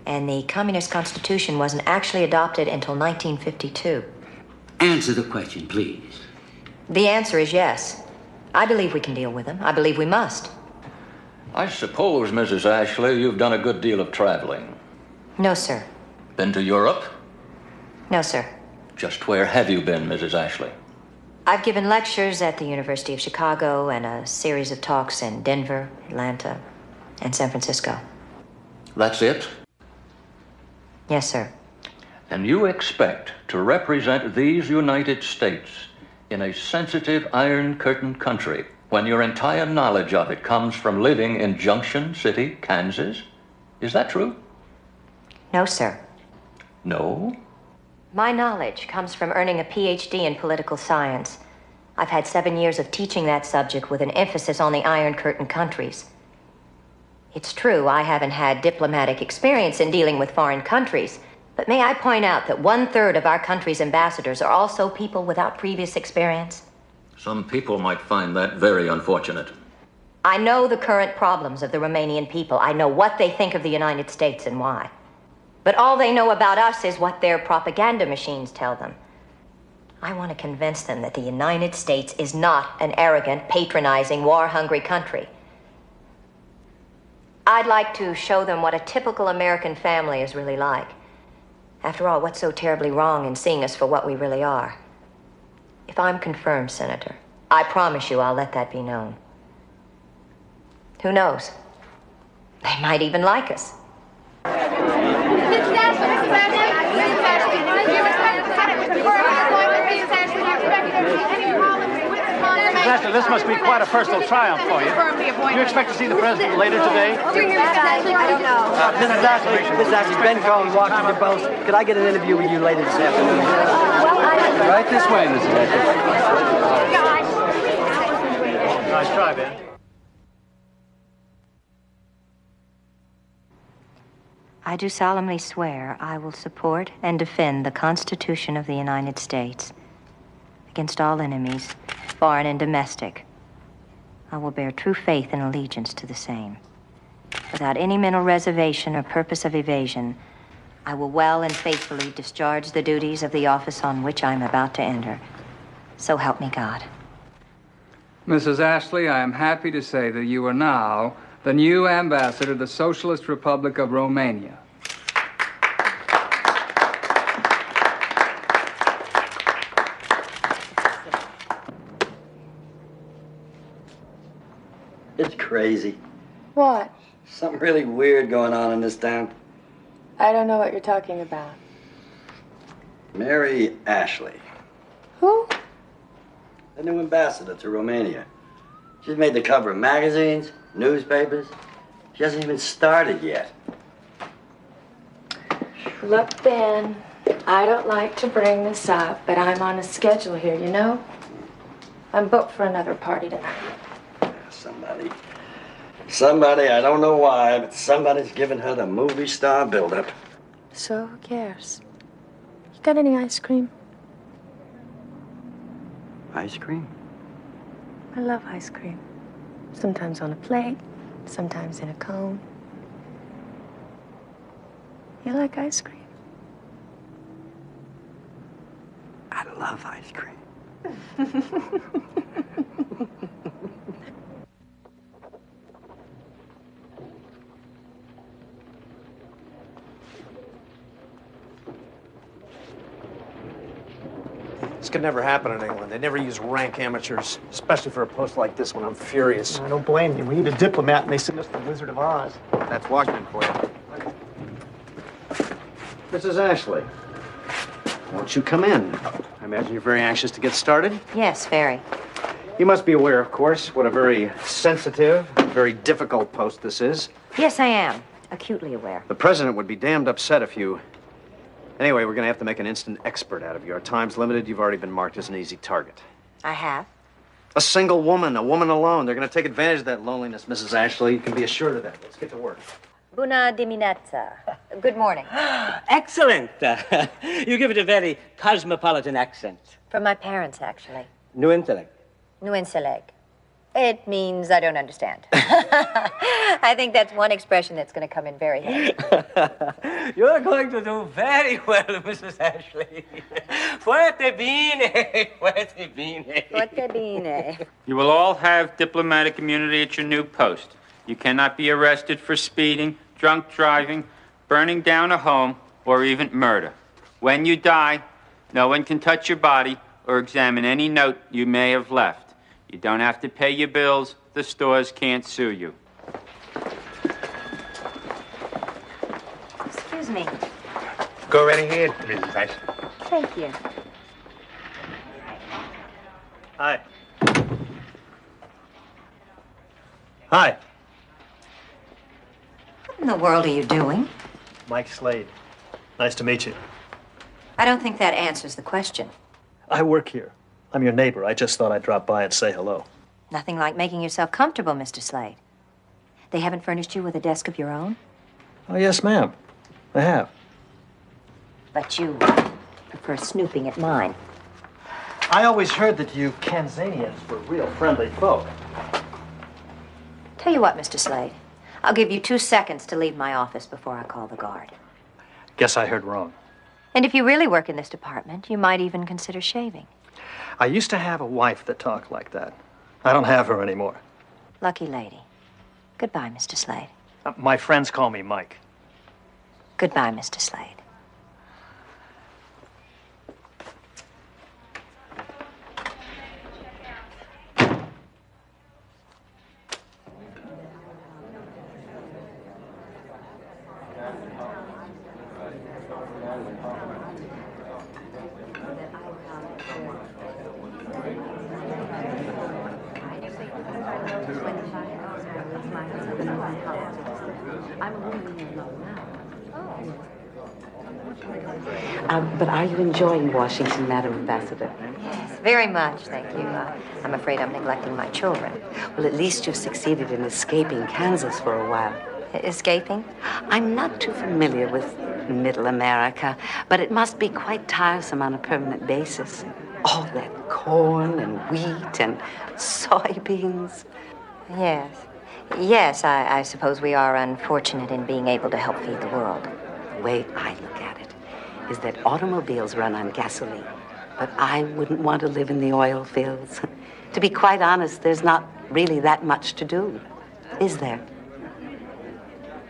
And the communist constitution wasn't actually adopted until 1952. Answer the question, please. The answer is yes. I believe we can deal with them. I believe we must. I suppose, Mrs. Ashley, you've done a good deal of traveling. No, sir. Been to Europe? No, sir. Just where have you been, Mrs. Ashley? I've given lectures at the University of Chicago and a series of talks in Denver, Atlanta, and San Francisco. That's it? Yes, sir. And you expect to represent these United States in a sensitive Iron Curtain country when your entire knowledge of it comes from living in Junction City, Kansas? Is that true? No, sir. No? My knowledge comes from earning a PhD in political science. I've had 7 years of teaching that subject with an emphasis on the Iron Curtain countries. It's true, I haven't had diplomatic experience in dealing with foreign countries, but may I point out that 1/3 of our country's ambassadors are also people without previous experience? Some people might find that very unfortunate. I know the current problems of the Romanian people. I know what they think of the United States and why. But all they know about us is what their propaganda machines tell them. I want to convince them that the United States is not an arrogant, patronizing, war-hungry country. I'd like to show them what a typical American family is really like. After all, what's so terribly wrong in seeing us for what we really are? If I'm confirmed, Senator, I promise you I'll let that be known. Who knows? They might even like us. Ashley, this must be quite a personal triumph for you. You expect to see the president later today? I don't know. Mrs. Ashley, Ben Cohen, Washington Post. Could I get an interview with you later this afternoon? Right this way, Mrs. Ashley. Nice try, Ben. I do solemnly swear I will support and defend the Constitution of the United States against all enemies, foreign and domestic. I will bear true faith and allegiance to the same. without any mental reservation or purpose of evasion, I will well and faithfully discharge the duties of the office on which I am about to enter. So help me God. Mrs. Ashley, I am happy to say that you are now the new ambassador to the Socialist Republic of Romania. It's crazy. What? Something really weird going on in this town. I don't know what you're talking about. Mary Ashley. Who? The new ambassador to Romania. She's made the cover of magazines, newspapers. She hasn't even started yet. Look, Ben, I don't like to bring this up, but I'm on a schedule here, you know? I'm booked for another party tonight. Somebody, I don't know why, but somebody's giving her the movie star buildup. So who cares? You got any ice cream? Ice cream? I love ice cream. Sometimes on a plate, sometimes in a cone. You like ice cream? I love ice cream. This could never happen in England. They never use rank amateurs, especially for a post like this one. I'm furious. I don't blame you. We need a diplomat, and they send us the Wizard of Oz. That's Wagner for you. Mrs. Ashley, won't you come in? I imagine you're very anxious to get started. Yes, very. You must be aware, of course, what a very sensitive, very difficult post this is. Yes, I am. Acutely aware. The president would be damned upset if you... Anyway, we're going to have to make an instant expert out of you. Our time's limited. You've already been marked as an easy target. I have. A single woman, a woman alone. They're going to take advantage of that loneliness, Mrs. Ashley. You can be assured of that. Let's get to work. Bună dimineața. Good morning. Excellent. You give it a very cosmopolitan accent. From my parents, actually. Nu înțeleg. Nu înțeleg. It means I don't understand. I think that's one expression that's going to come in very handy. You're going to do very well, Mrs. Ashley. Fuerte bene, fuerte bene. Fuerte bene. You will all have diplomatic immunity at your new post. You cannot be arrested for speeding, drunk driving, burning down a home, or even murder. When you die, no one can touch your body or examine any note you may have left. You don't have to pay your bills. The stores can't sue you. Excuse me. Go right ahead, Mrs. Ashley. Thank you. Hi. Hi. What in the world are you doing? Mike Slade. Nice to meet you. I don't think that answers the question. I work here. I'm your neighbor. I just thought I'd drop by and say hello. Nothing like making yourself comfortable, Mr. Slade. They haven't furnished you with a desk of your own? Oh, yes, ma'am. I have. But you prefer snooping at mine. I always heard that you Kanzanians were real friendly folk. Tell you what, Mr. Slade. I'll give you 2 seconds to leave my office before I call the guard. Guess I heard wrong. And if you really work in this department, you might even consider shaving. I used to have a wife that talked like that. I don't have her anymore. Lucky lady. Goodbye, Mr. Slade. My friends call me Mike. Goodbye, Mr. Slade. But are you enjoying Washington, Madam Ambassador? Yes, very much, thank you. I'm afraid I'm neglecting my children. Well, at least you've succeeded in escaping Kansas for a while. Escaping? I'm not too familiar with Middle America, but it must be quite tiresome on a permanent basis. All that corn and wheat and soybeans. Yes. Yes, I suppose we are unfortunate in being able to help feed the world. The way I look at it is that automobiles run on gasoline, but I wouldn't want to live in the oil fields. To be quite honest, there's not really that much to do, is there?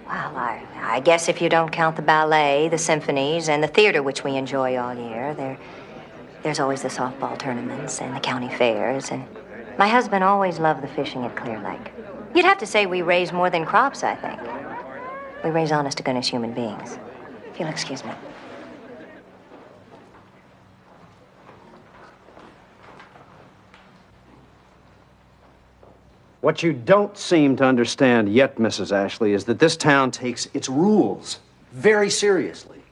Well, I guess if you don't count the ballet, the symphonies, and the theater, which we enjoy all year, there's always the softball tournaments and the county fairs, and my husband always loved the fishing at Clear Lake. You'd have to say we raise more than crops, I think. We raise honest-to-goodness human beings. If you'll excuse me. What you don't seem to understand yet, Mrs. Ashley, is that this town takes its rules very seriously.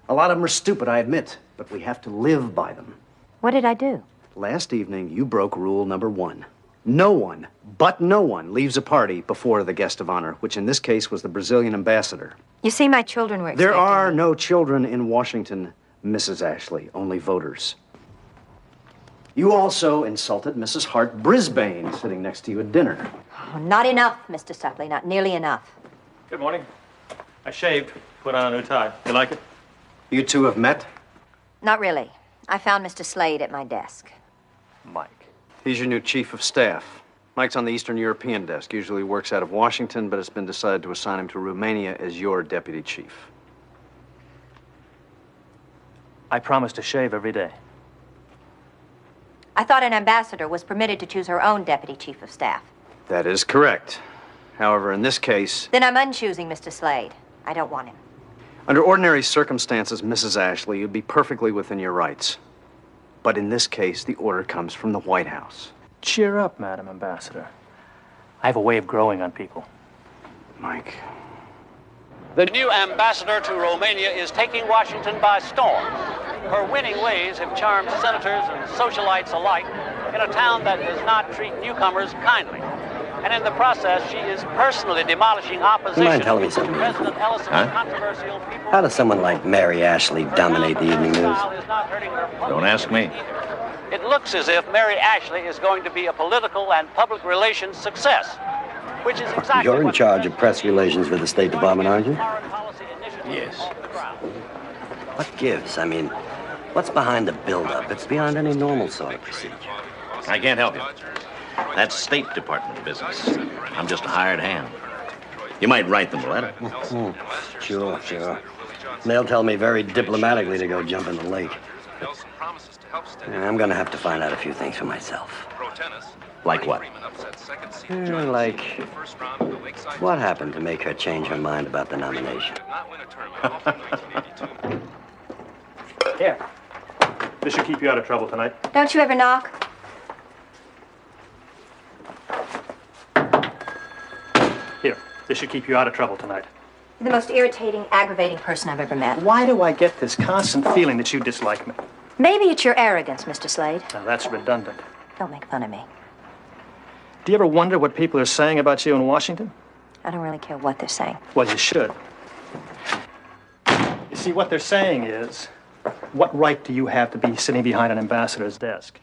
A lot of them are stupid, I admit, but we have to live by them. What did I do? Last evening, you broke rule number 1. No one, but no one, leaves a party before the guest of honor, which in this case was the Brazilian ambassador. You see, my children were There expecting are me. no children in Washington, Mrs. Ashley, only voters. You also insulted Mrs. Hart Brisbane sitting next to you at dinner. Oh, not enough, Mr. Supley, not nearly enough. Good morning. I shaved, put on a new tie. You like it? You two have met? Not really. I found Mr. Slade at my desk. Mike. He's your new chief of staff. Mike's on the Eastern European desk. Usually works out of Washington, but it's been decided to assign him to Romania as your deputy chief. I promise to shave every day. I thought an ambassador was permitted to choose her own deputy chief of staff. That is correct. However, in this case, Then I'm unchoosing Mr. Slade. I don't want him. under ordinary circumstances, Mrs. Ashley, you'd be perfectly within your rights. But in this case, the order comes from the White House. Cheer up, Madam Ambassador. I have a way of growing on people. Mike. The new ambassador to Romania is taking Washington by storm. Her winning ways have charmed senators and socialites alike in a town that does not treat newcomers kindly. And in the process, she is personally demolishing opposition You mind telling me to something? President Ellison's Huh? controversial people. How does someone like Mary Ashley dominate the evening news? Don't ask me. It looks as if Mary Ashley is going to be a political and public relations success, which is exactly You're in what charge of press relations for the State Department, aren't you? Yes. What gives? I mean, what's behind the buildup? It's beyond any normal sort of procedure. I can't help you. That's State Department business. I'm just a hired hand. You might write them a letter. Sure. They'll tell me very diplomatically to go jump in the lake. I'm gonna have to find out a few things for myself. Like what? Like, what happened to make her change her mind about the nomination? Here. This should keep you out of trouble tonight. Don't you ever knock? Here. This should keep you out of trouble tonight. You're the most irritating, aggravating person I've ever met. Why do I get this constant feeling that you dislike me? Maybe it's your arrogance, Mr. Slade. Now, that's redundant. Don't make fun of me. Do you ever wonder what people are saying about you in Washington? I don't really care what they're saying. Well, you should. You see, what they're saying is, what right do you have to be sitting behind an ambassador's desk?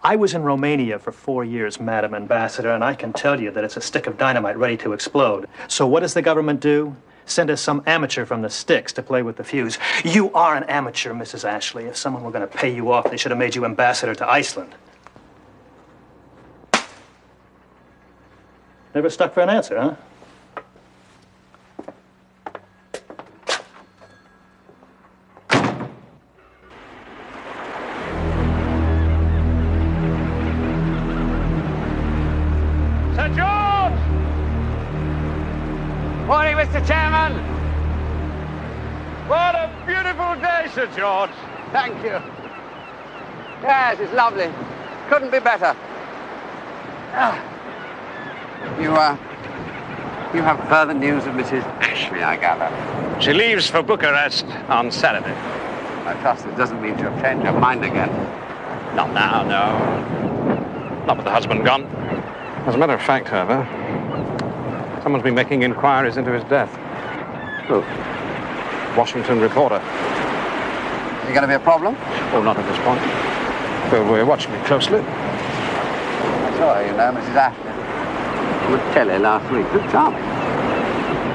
I was in Romania for 4 years, Madam Ambassador, and I can tell you that it's a stick of dynamite ready to explode. So what does the government do? Send us some amateur from the sticks to play with the fuse. You are an amateur, Mrs. Ashley. If someone were going to pay you off, they should have made you ambassador to Iceland. Never stuck for an answer, huh? Sir George! Morning, Mr. Chairman. What a beautiful day, Sir George. Thank you. Yes, it's lovely. Couldn't be better. You have further news of Mrs. Ashley, I gather. She leaves for Bucharest on Saturday. I trust it doesn't mean she'll change her mind again. Not now, no. Not with the husband gone. As a matter of fact, however, someone's been making inquiries into his death. Who? Washington Reporter. Is it going to be a problem? Oh, not at this point. But we're watching it closely. I saw her, you know, Mrs. Ashley. with Telly last week. She's charming.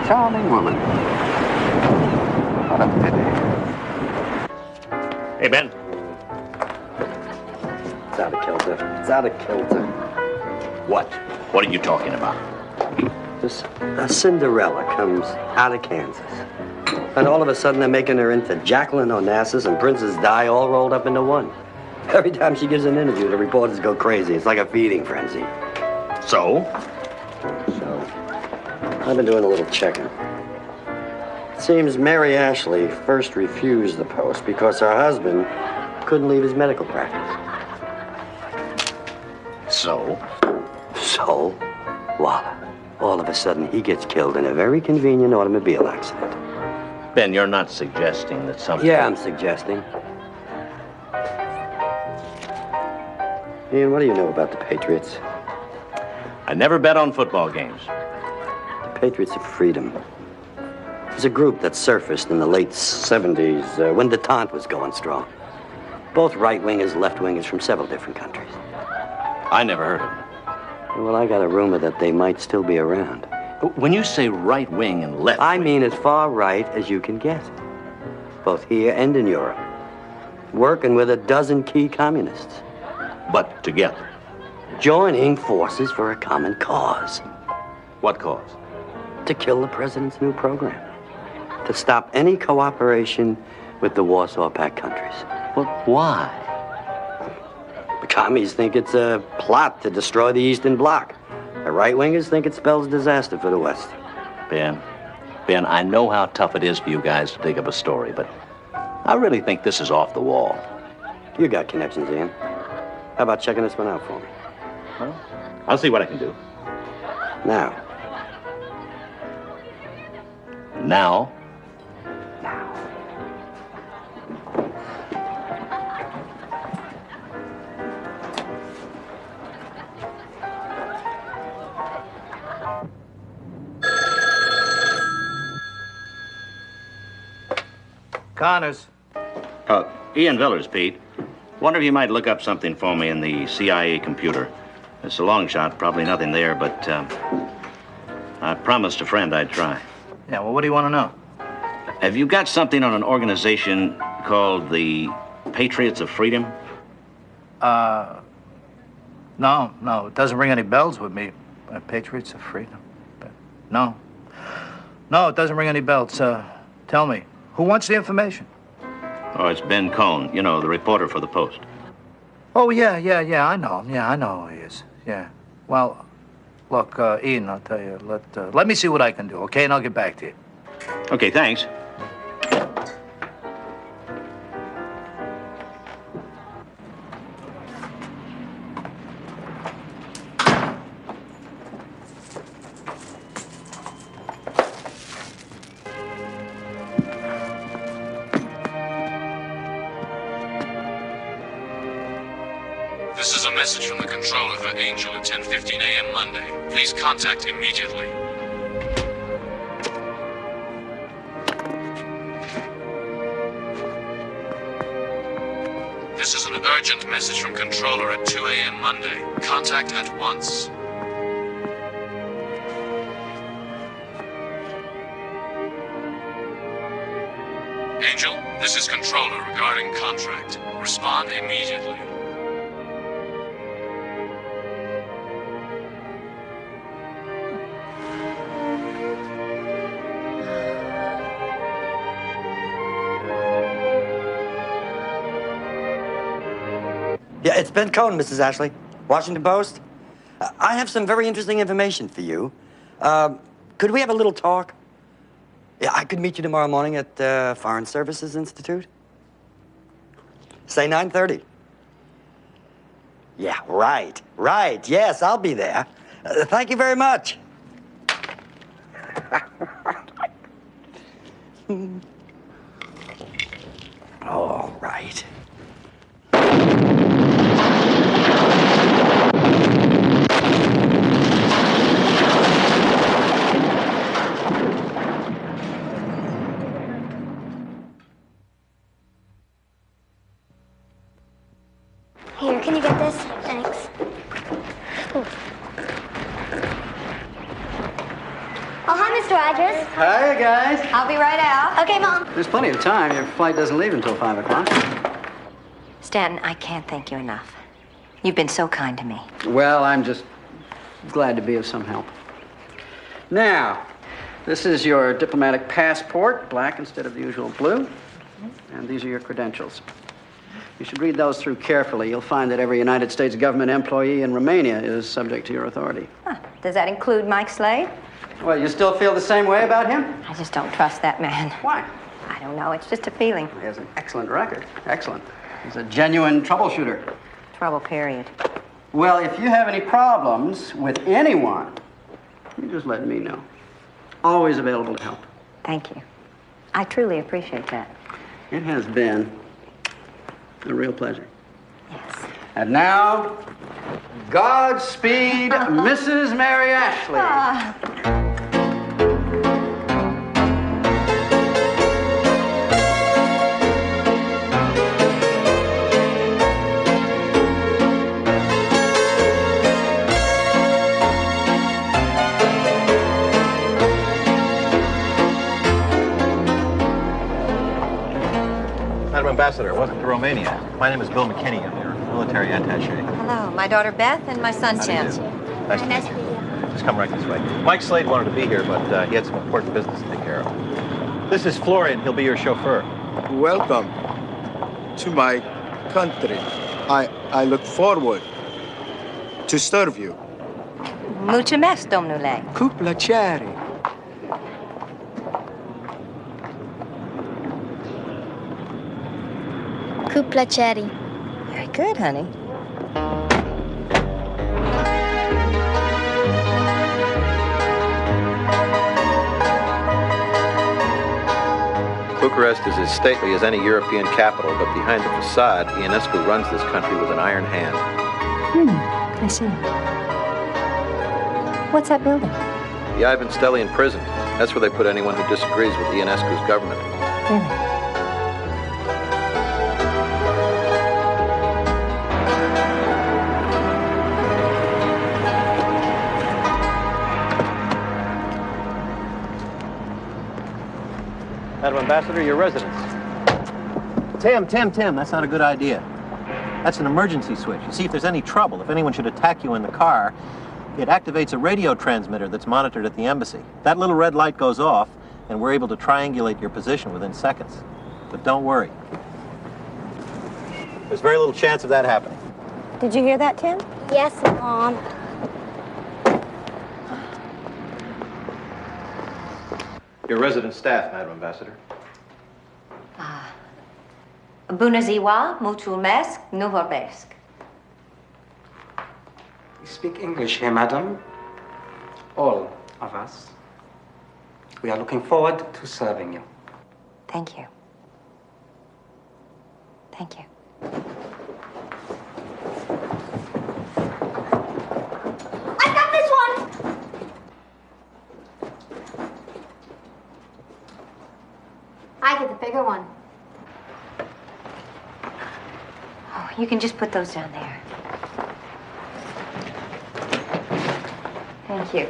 Charming woman. What a pity. Hey, Ben. It's out of kilter. It's out of kilter. What? What are you talking about? This Cinderella comes out of Kansas. And all of a sudden they're making her into Jaclyn Onassis and Princess Di all rolled up into one. Every time she gives an interview, the reporters go crazy. It's like a feeding frenzy. So? I've been doing a little checking. It seems Mary Ashley first refused the post because her husband couldn't leave his medical practice. So? So, voila. All of a sudden, he gets killed in a very convenient automobile accident. Ben, you're not suggesting that something... Yeah, I'm suggesting. Ian, what do you know about the Patriots? I never bet on football games. The Patriots of Freedom. It's a group that surfaced in the late 70s when detente was going strong. Both right-wingers, left-wingers from several different countries. I never heard of them. Well, I got a rumor that they might still be around. When you say right wing and left wing... I mean as far right as you can get. Both here and in Europe. Working with a dozen key communists. But together. Joining forces for a common cause. What cause? To kill the president's new program. To stop any cooperation with the Warsaw Pact countries. But why? The commies think it's a plot to destroy the Eastern Bloc. The right-wingers think it spells disaster for the West. Ben, I know how tough it is for you guys to dig up a story, but I really think this is off the wall. You got connections, Ian. How about checking this one out for me? Well, I'll see what I can do. Now. Now? Connors. Ian Villers, Pete. Wonder if you might look up something for me in the CIA computer. It's a long shot, probably nothing there, but I promised a friend I'd try. Yeah, well, what do you want to know? Have you got something on an organization called the Patriots of Freedom? No, it doesn't ring any bells with me. Patriots of Freedom. No, it doesn't ring any bells. Tell me, who wants the information? Oh, it's Ben Cohn, you know, the reporter for the Post. Oh, yeah, I know him. Yeah, I know who he is. Yeah. Well, look, Ian, I'll tell you, let me see what I can do, okay? And I'll get back to you. Okay, thanks. This is a message from the controller for Angel at 10:15 a.m. Monday. Please contact immediately. This is an urgent message from controller at 2 a.m. Monday. Contact at once. Angel, this is controller regarding contract. Respond immediately. Yeah, it's Ben Cohn, Mrs. Ashley. Washington Post. I have some very interesting information for you. Could we have a little talk? Yeah, I could meet you tomorrow morning at Foreign Services Institute. Say 9:30. Yeah, right. Yes, I'll be there. Thank you very much. All right. Here, can you get this? Thanks. Ooh. Rogers. Hi, guys. I'll be right out. Okay, Mom. There's plenty of time. Your flight doesn't leave until 5 o'clock. Stanton, I can't thank you enough. You've been so kind to me. Well, I'm just glad to be of some help. Now, this is your diplomatic passport, black instead of the usual blue. And these are your credentials. You should read those through carefully. You'll find that every United States government employee in Romania is subject to your authority. Huh. Does that include Mike Slade? Well, you still feel the same way about him? I just don't trust that man. Why? I don't know. It's just a feeling. He has an excellent record. Excellent. He's a genuine troubleshooter. Trouble, period. Well, if you have any problems with anyone, you just let me know. Always available to help. Thank you. I truly appreciate that. It has been a real pleasure. Yes. And now, Godspeed, Mrs. Mary Ashley. Madam Ambassador, welcome to Romania. My name is Bill McKinney. I'm your military attaché. Hello, my daughter Beth and my son Tim. Nice to meet you. Just come right this way. Mike Slade wanted to be here, but he had some important business to take care of. This is Florian. He'll be your chauffeur. Welcome to my country. I look forward to serve you. Mulțumesc, domnule. Cu plăcere. Cu plăcere. Very good, honey. Bucharest is as stately as any European capital, but behind the facade, Ionescu runs this country with an iron hand. I see. What's that building? The Ivan Stelian prison. That's where they put anyone who disagrees with Ionescu's government. Really? Madam Ambassador, your residence. Tim, that's not a good idea. That's an emergency switch. You see, if there's any trouble, if anyone should attack you in the car, it activates a radio transmitter that's monitored at the embassy. That little red light goes off, and we're able to triangulate your position within seconds. But don't worry. There's very little chance of that happening. Did you hear that, Tim? Yes, Mom. Your resident staff, Madam Ambassador. Bună ziua, mulțumesc, nu vorbesc. We speak English here, madam. All of us. We are looking forward to serving you. Thank you. Thank you. I got this one! I get the bigger one. Oh, you can just put those down there. Thank you.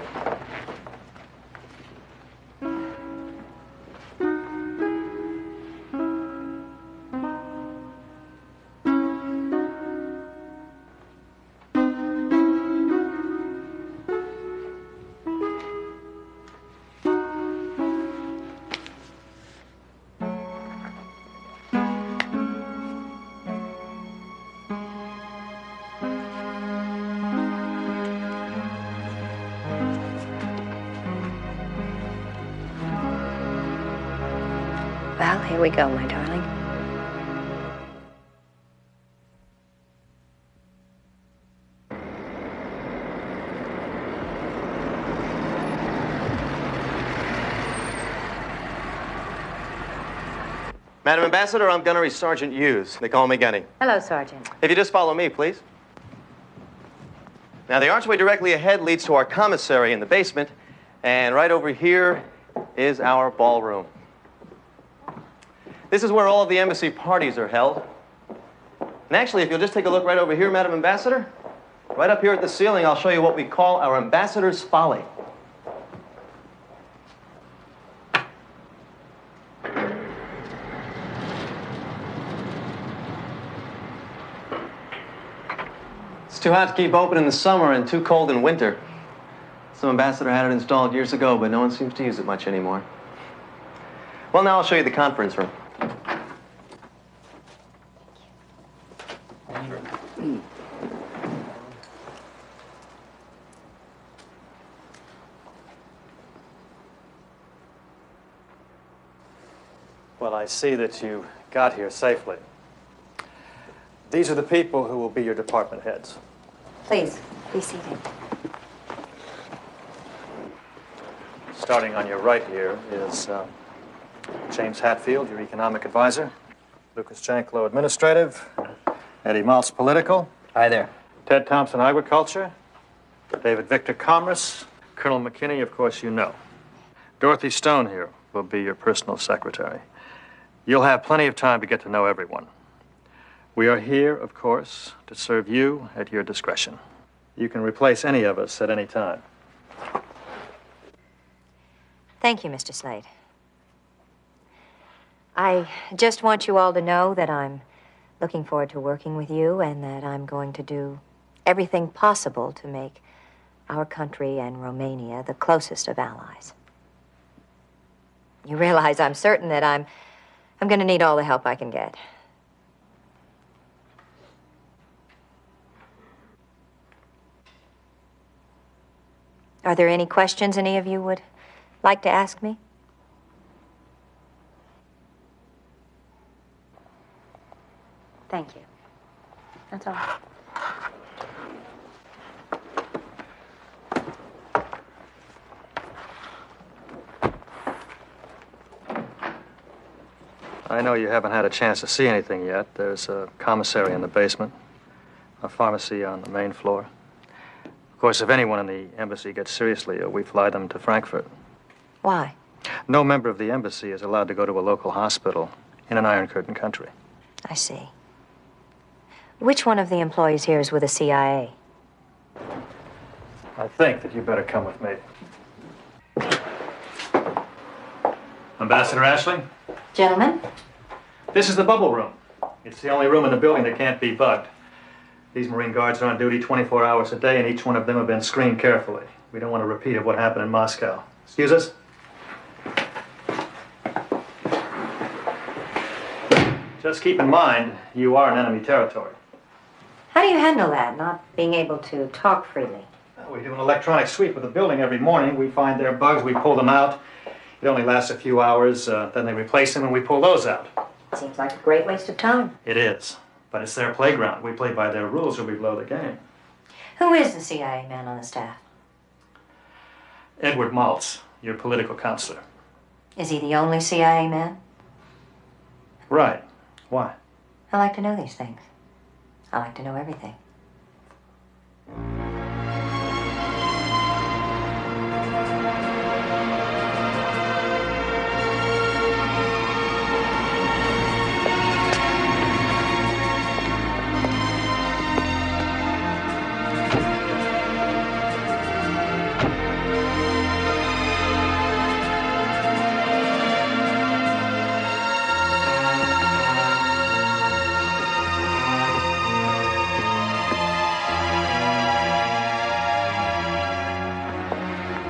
Well, here we go, my darling. Madam Ambassador, I'm Gunnery Sergeant Hughes. They call me Gunny. Hello, Sergeant. If you just follow me, please. Now, the archway directly ahead leads to our commissary in the basement, and right over here is our ballroom. This is where all of the embassy parties are held. And actually, if you'll just take a look right over here, Madam Ambassador, right up here at the ceiling, I'll show you what we call our Ambassador's Folly. too hot to keep open in the summer and too cold in winter. Some ambassador had it installed years ago, but no one seems to use it much anymore. Well, now I'll show you the conference room. Well, I see that you got here safely. These are the people who will be your department heads. Please, be seated. Starting on your right here is James Hatfield, your economic advisor. Lucas Janklow, administrative. Eddie Maltz, political. Hi there. Ted Thompson, agriculture. David Victor, commerce. Colonel McKinney, of course, you know. Dorothy Stone here will be your personal secretary. You'll have plenty of time to get to know everyone. We are here, of course, to serve you at your discretion. You can replace any of us at any time. Thank you, Mr. Slade. I just want you all to know that I'm looking forward to working with you and that I'm going to do everything possible to make our country and Romania the closest of allies. You realize I'm certain that I'm going to need all the help I can get. Are there any questions any of you would like to ask me? Thank you. That's all. I know you haven't had a chance to see anything yet. There's a commissary in the basement, a pharmacy on the main floor. Of course, if anyone in the embassy gets seriously ill, we fly them to Frankfurt. Why? No member of the embassy is allowed to go to a local hospital in an Iron Curtain country. I see. Which one of the employees here is with the CIA? I think that you better come with me. Ambassador Ashley? Gentlemen? This is the bubble room. It's the only room in the building that can't be bugged. These Marine Guards are on duty 24 hours a day, and each one of them have been screened carefully. We don't want a repeat of what happened in Moscow. Excuse us? Just keep in mind, you are in enemy territory. How do you handle that, not being able to talk freely? We do an electronic sweep of the building every morning. We find their bugs, we pull them out. It only lasts a few hours, then they replace them and we pull those out. Seems like a great waste of time. It is, but it's their playground. We play by their rules or we blow the game. Who is the CIA man on the staff? Edward Maltz, your political counselor. Is he the only CIA man? Right. Why? I like to know these things. I like to know everything.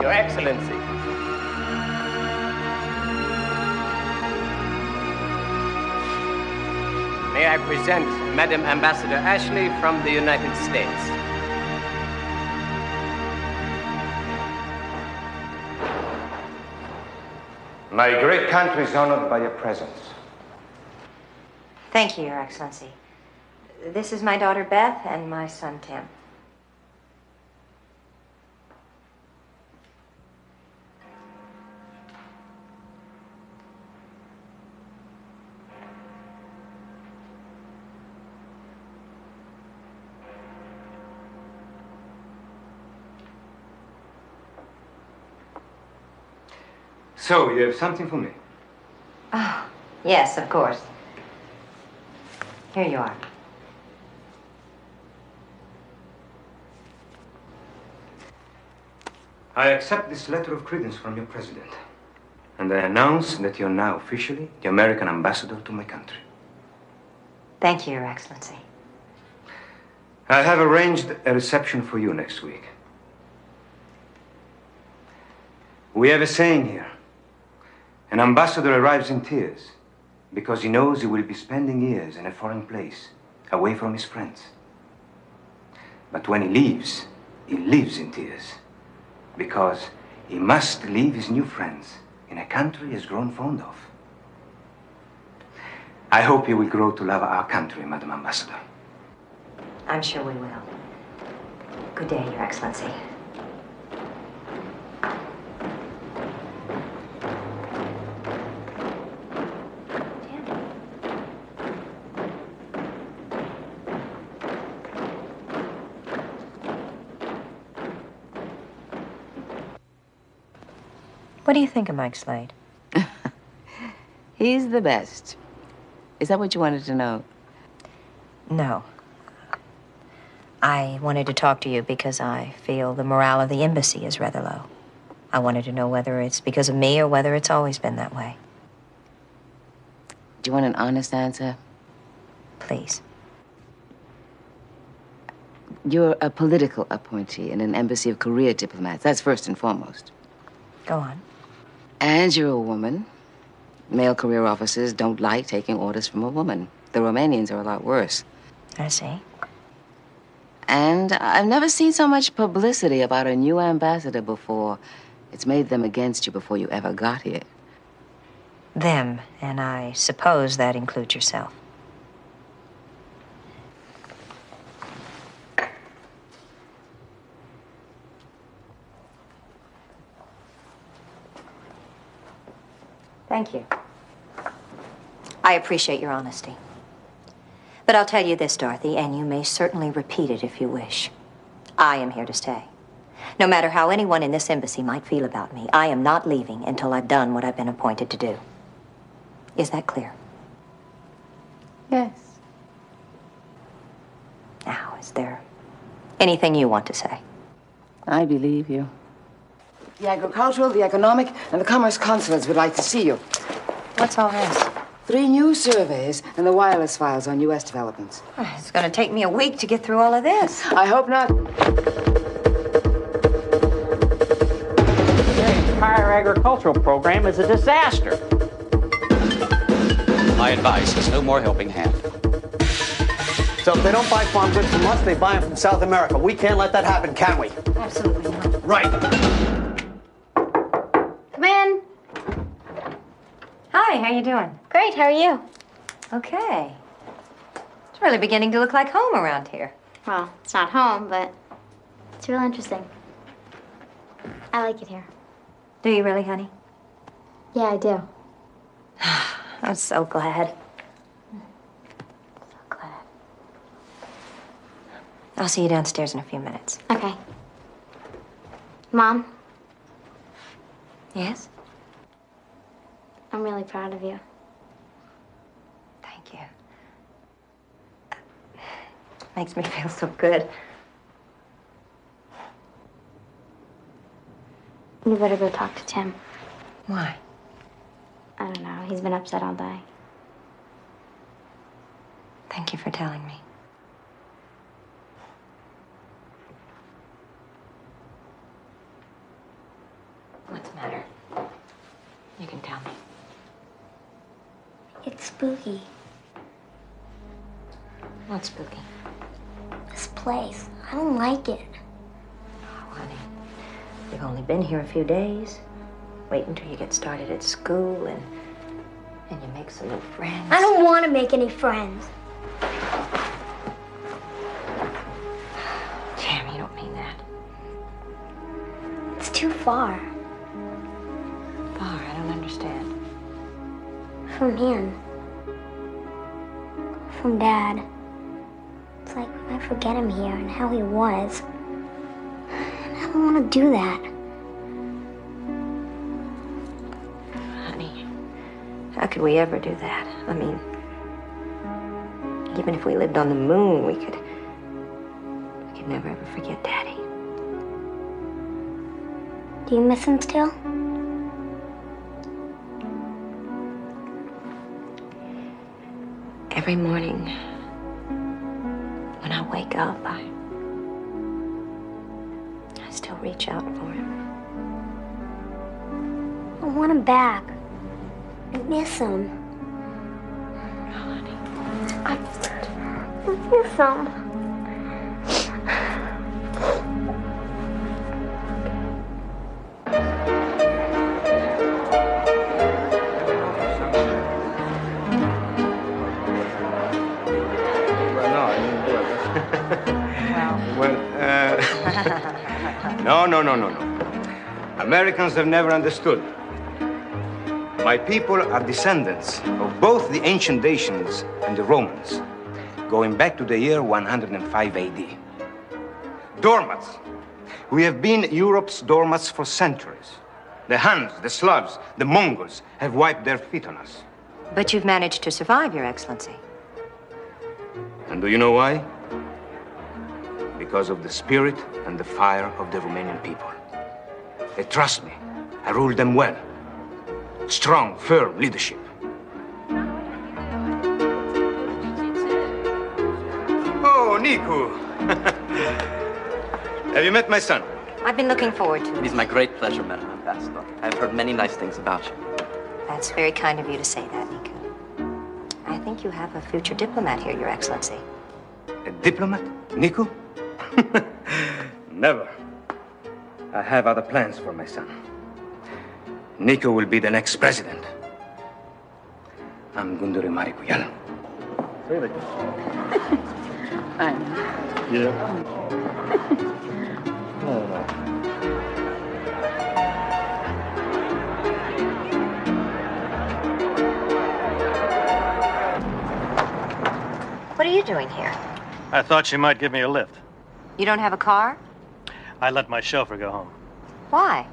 Your Excellency. May I present Madam Ambassador Ashley from the United States. My great country is honored by your presence. Thank you, Your Excellency. This is my daughter Beth and my son Tim. So, you have something for me? Oh, yes, of course. Here you are. I accept this letter of credence from your president. And I announce that you're now officially the American ambassador to my country. Thank you, Your Excellency. I have arranged a reception for you next week. We have a saying here. An ambassador arrives in tears because he knows he will be spending years in a foreign place, away from his friends. But when he lives in tears because he must leave his new friends in a country he has grown fond of. I hope you will grow to love our country, Madam Ambassador. I'm sure we will. Good day, Your Excellency. What do you think of Mike Slade? He's the best. Is that what you wanted to know? No. I wanted to talk to you because I feel the morale of the embassy is rather low. I wanted to know whether it's because of me or whether it's always been that way. Do you want an honest answer? Please. You're a political appointee in an embassy of career diplomats. That's first and foremost. Go on. And you're a woman. Male career officers don't like taking orders from a woman. The Romanians are a lot worse. I see. And I've never seen so much publicity about a new ambassador before. It's made them against you before you ever got here. Them, and I suppose that includes yourself. Thank you. I appreciate your honesty. But I'll tell you this, Dorothy, and you may certainly repeat it if you wish. I am here to stay. No matter how anyone in this embassy might feel about me, I am not leaving until I've done what I've been appointed to do. Is that clear? Yes. Now, is there anything you want to say? I believe you. The agricultural, the economic, and the commerce consulates would like to see you. What's all this? 3 new surveys and the wireless files on U.S. developments. It's going to take me a week to get through all of this. I hope not. The entire agricultural program is a disaster. My advice is no more helping hand. So if they don't buy farm goods from us, they buy them from South America. We can't let that happen, can we? Absolutely not. Right. Come in. Hi, how you doing? Great, how are you? Okay. It's really beginning to look like home around here. Well, it's not home, but it's real interesting. I like it here. Do you really, honey? Yeah, I do. I'm so glad. I'll see you downstairs in a few minutes. Okay. Mom? Yes? I'm really proud of you. Thank you. Makes me feel so good. You better go talk to Tim. Why? I don't know. He's been upset all day. Thank you for telling me. What's the matter? You can tell me. It's spooky. What's spooky? This place. I don't like it. Oh, honey. You've only been here a few days. Wait until you get started at school and you make some new friends. I don't want to make any friends. Tammy, you don't mean that. It's too far. Far? I don't understand. From him. From Dad. It's like I forget him here and how he was. And I don't want to do that. Honey, how could we ever do that? I mean, even if we lived on the moon, we could never ever forget Daddy. Do you miss him still? Every morning when I wake up, I still reach out for him. I want him back. I miss him. Honey. I miss him. No. Americans have never understood. My people are descendants of both the ancient Dacians and the Romans, going back to the year 105 AD. Doormats. We have been Europe's doormats for centuries. The Huns, the Slavs, the Mongols have wiped their feet on us. But you've managed to survive, Your Excellency. And do you know why? Because of the spirit and the fire of the Romanian people. They trust me. I rule them well. Strong, firm leadership. Oh, Nico. Have you met my son? I've been looking forward to it. It is my great pleasure, Madam Ambassador. I've heard many nice things about you. That's very kind of you to say that, Nico. I think you have a future diplomat here, Your Excellency. A diplomat? Nico? Never. I have other plans for my son. Nico will be the next president. I'm Gunduri Marikuyal. Really? I know. Yeah. No. What are you doing here? I thought she might give me a lift. You don't have a car? I let my chauffeur go home. Why?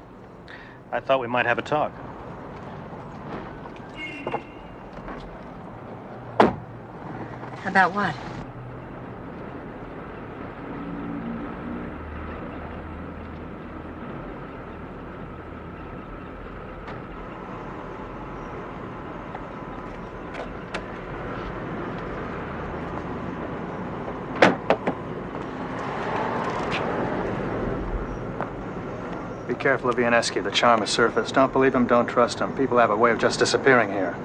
I thought we might have a talk. About what? Be careful of Ionescu. The charm has surfaced. Don't believe him, don't trust him. People have a way of just disappearing here.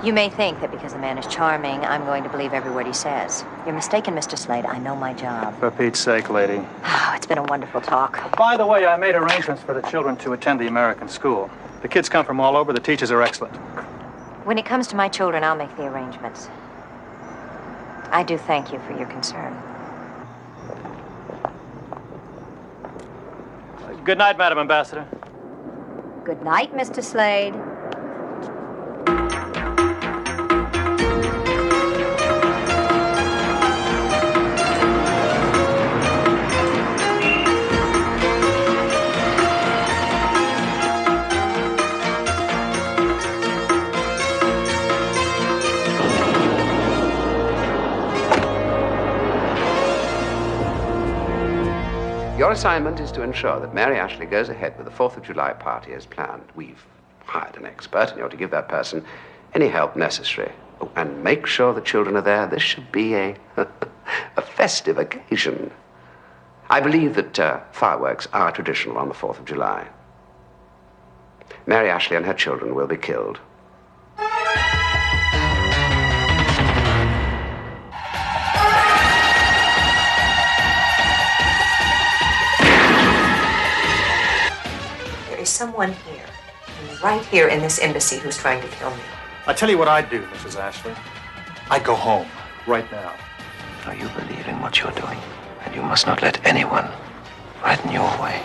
You may think that because the man is charming, I'm going to believe every word he says. You're mistaken, Mr. Slade. I know my job. For Pete's sake, lady. Oh, it's been a wonderful talk. By the way, I made arrangements for the children to attend the American school. The kids come from all over. The teachers are excellent. When it comes to my children, I'll make the arrangements. I do thank you for your concern. Good night, Madam Ambassador. Good night, Mr. Slade. Your assignment is to ensure that Mary Ashley goes ahead with the 4th of July party as planned. We've hired an expert, and you're to give that person any help necessary. Oh, and make sure the children are there. This should be a festive occasion. I believe that fireworks are traditional on the 4th of July. Mary Ashley and her children will be killed. There is someone here, right here in this embassy, who's trying to kill me. I tell you what I'd do, Mrs. Ashley. I'd go home, right now. Now you believe in what you're doing, and you must not let anyone frighten you away.